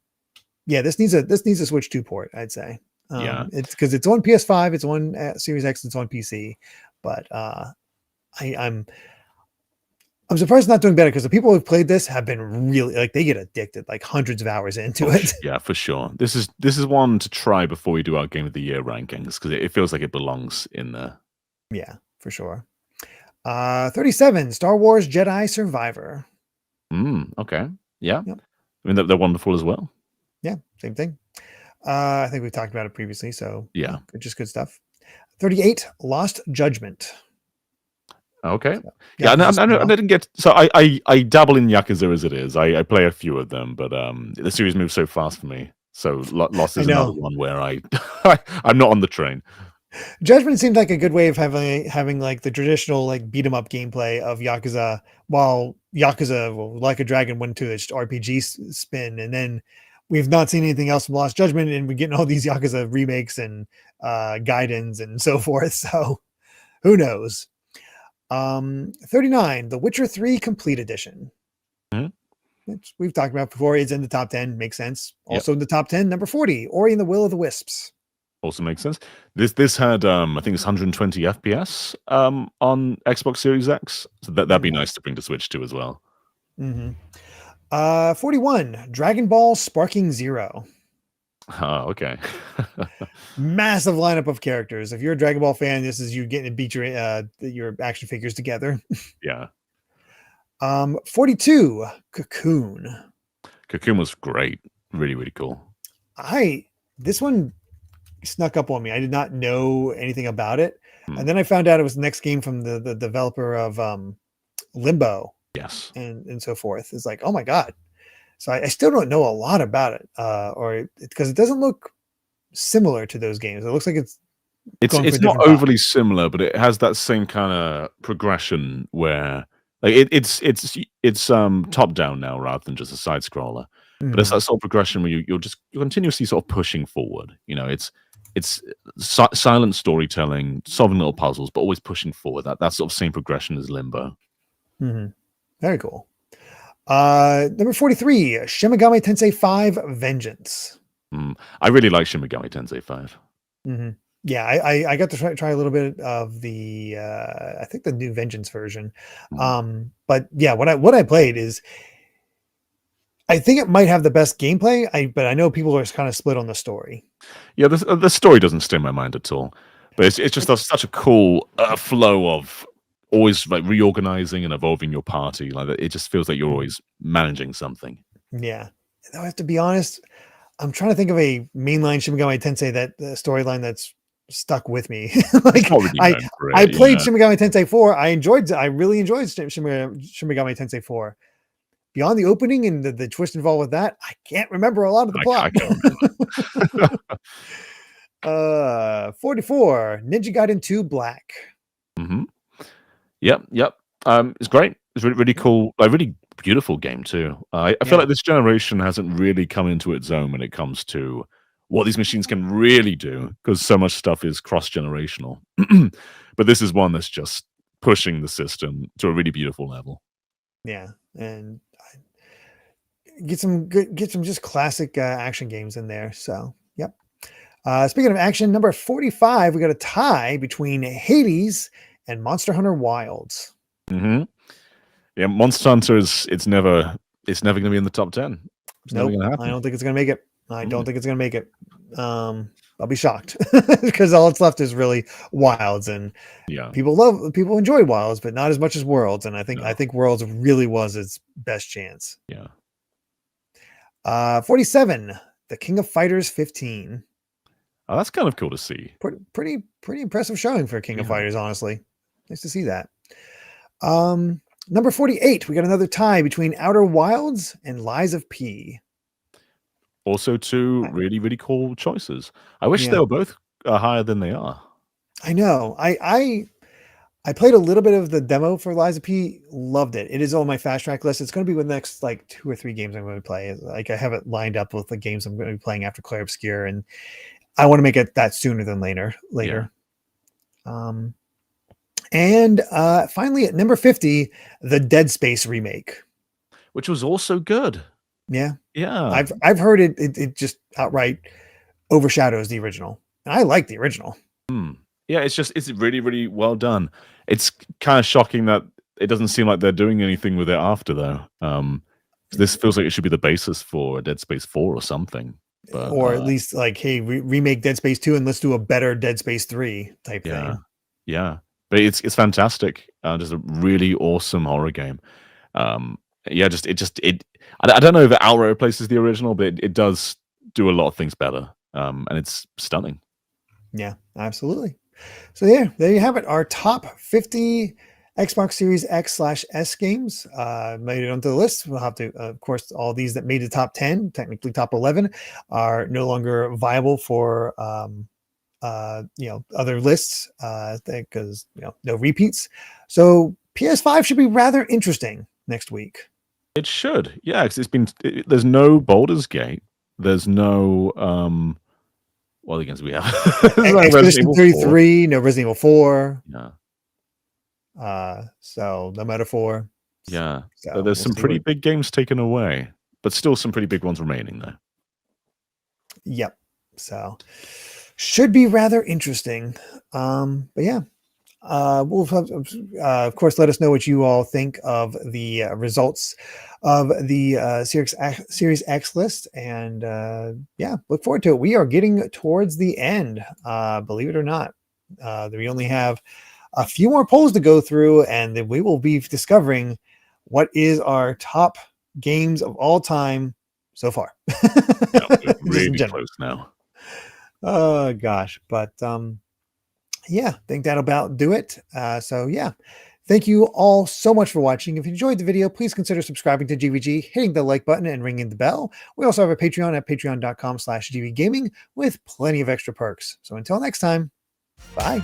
yeah, this needs a Switch 2 port, I'd say. It's because it's on PS5, it's on Series X, it's on PC. But I'm surprised it's not doing better, because the people who've played this have been really like, they get addicted, like hundreds of hours into it. Yeah, for sure. This is one to try before we do our Game of the Year rankings, because it feels like it belongs in there. Yeah, for sure. 37, Star Wars Jedi Survivor. Okay. Yeah. Yep. I mean, they're wonderful as well. Yeah, same thing. I think we've talked about it previously, so yeah, just good stuff. 38, Lost Judgment. Okay. So, yeah, I didn't get. So I dabble in Yakuza as it is. I play a few of them, but the series moves so fast for me. So Lost is another one where I'm not on the train. Judgment seemed like a good way of having like the traditional like beat 'em up gameplay of Yakuza, while Yakuza, Like a Dragon, went to its RPG spin, and then we've not seen anything else from Lost Judgment, and we're getting all these Yakuza remakes and Gaidens and so forth. So who knows? 39, The Witcher 3 Complete Edition. Which we've talked about before. It's in the top 10. Makes sense. Also in the top 10, number 40, Ori and the Will of the Wisps. Also makes sense. This had I think it's 120 FPS on Xbox Series X. So that'd be nice to bring to Switch 2 as well. 41, Dragon Ball Sparking Zero. Oh, okay. Massive lineup of characters. If you're a Dragon Ball fan, this is you getting to beat your action figures together. Yeah. 42, Cocoon. Cocoon was great. Really, really cool. This one snuck up on me. I did not know anything about it. And then I found out it was the next game from the developer of Limbo. Yes. And so forth. It's like, oh my God. So I still don't know a lot about it, because it doesn't look similar to those games. It looks like it's not overly similar, but it has that same kind of progression where like it's top down now rather than just a side scroller. But it's that sort of progression where you're continuously sort of pushing forward. You know, it's silent storytelling, solving little puzzles, but always pushing forward. That sort of same progression as Limbo. Very cool. Number 43, Shin Megami Tensei 5 Vengeance. I really like Shin Megami Tensei 5. Yeah, I got to try a little bit of the I think the new Vengeance version. But yeah, what I played is, I think it might have the best gameplay. But I know people are kind of split on the story. Yeah, the story doesn't stir my mind at all. But it's just such a cool flow of always like reorganizing and evolving your party. Like it just feels like you're always managing something. Yeah, I have to be honest. I'm trying to think of a mainline Shin Megami Tensei storyline that's stuck with me. Like I played Shin Megami Tensei 4. I really enjoyed Shin Megami Tensei 4. Beyond the opening and the twist involved with that, I can't remember a lot of the plot. I can't remember. 44, Ninja Gaiden 2 Black. Yep. It's great. It's really, really cool. A really beautiful game too. I feel like this generation hasn't really come into its own when it comes to what these machines can really do, because so much stuff is cross-generational. But this is one that's just pushing the system to a really beautiful level. Yeah, and get some just classic action games in there. So, yep. Speaking of action, number 45, we got a tie between Hades and Monster Hunter Wilds. Yeah, Monster Hunter it's never going to be in the top 10. Nope, I don't think it's going to make it. I don't think it's going to make it. I'll be shocked, because all it's left is really Wilds, and people enjoy Wilds, but not as much as Worlds. And I think Worlds really was its best chance. Yeah. 47, the King of Fighters 15. Oh, that's kind of cool to see. Pretty impressive showing for King of Yeah. Fighters, honestly. Nice to see that. Number 48, we got another tie between Outer Wilds and Lies of P. Also, two really cool choices. I wish Yeah. they were both higher than they are. I know. I played a little bit of the demo for Lies of P. Loved it. It is on my fast track list. It's going to be the next like 2 or 3 games I'm going to play. Like I have it lined up with the games I'm going to be playing after Clair Obscure, and I want to make it that sooner than later. Yeah. And finally at number 50, the Dead Space remake, which was also good. Yeah. Yeah. I've heard it just outright overshadows the original. And I like the original. Yeah, it's really well done. It's kind of shocking that it doesn't seem like they're doing anything with it after, though. This feels like it should be the basis for Dead Space 4 or something. But, or at least like, hey, remake Dead Space 2 and let's do a better Dead Space 3 type thing. Yeah. But it's fantastic. Just a really awesome horror game. I don't know if it outright replaces the original, but it does do a lot of things better. And it's stunning. Yeah, absolutely. So there you have it. Our top 50 Xbox Series X/S games made it onto the list. We'll have to, of course, all these that made the top 10, technically top 11, are no longer viable for other lists because no repeats. So PS5 should be rather interesting next week. It should, yeah, because there's no Baldur's Gate, there's no what other games we have? Expedition 33, no Resident Evil 4. Yeah. So no Matter 4. Yeah. So there's some pretty big games taken away, but still some pretty big ones remaining though. Yep. So should be rather interesting. But yeah. We'll have, of course, let us know what you all think of the results of the Series X list, and look forward to it. We are getting towards the end, believe it or not. We only have a few more polls to go through, and then we will be discovering what is our top games of all time so far. Yeah, we're really close now. Oh gosh, but yeah, I think that'll about do it. So yeah, thank you all so much for watching. If you enjoyed the video, please consider subscribing to GVG, hitting the like button, and ringing the bell. We also have a Patreon at patreon.com/GVGaming with plenty of extra perks. So until next time, bye.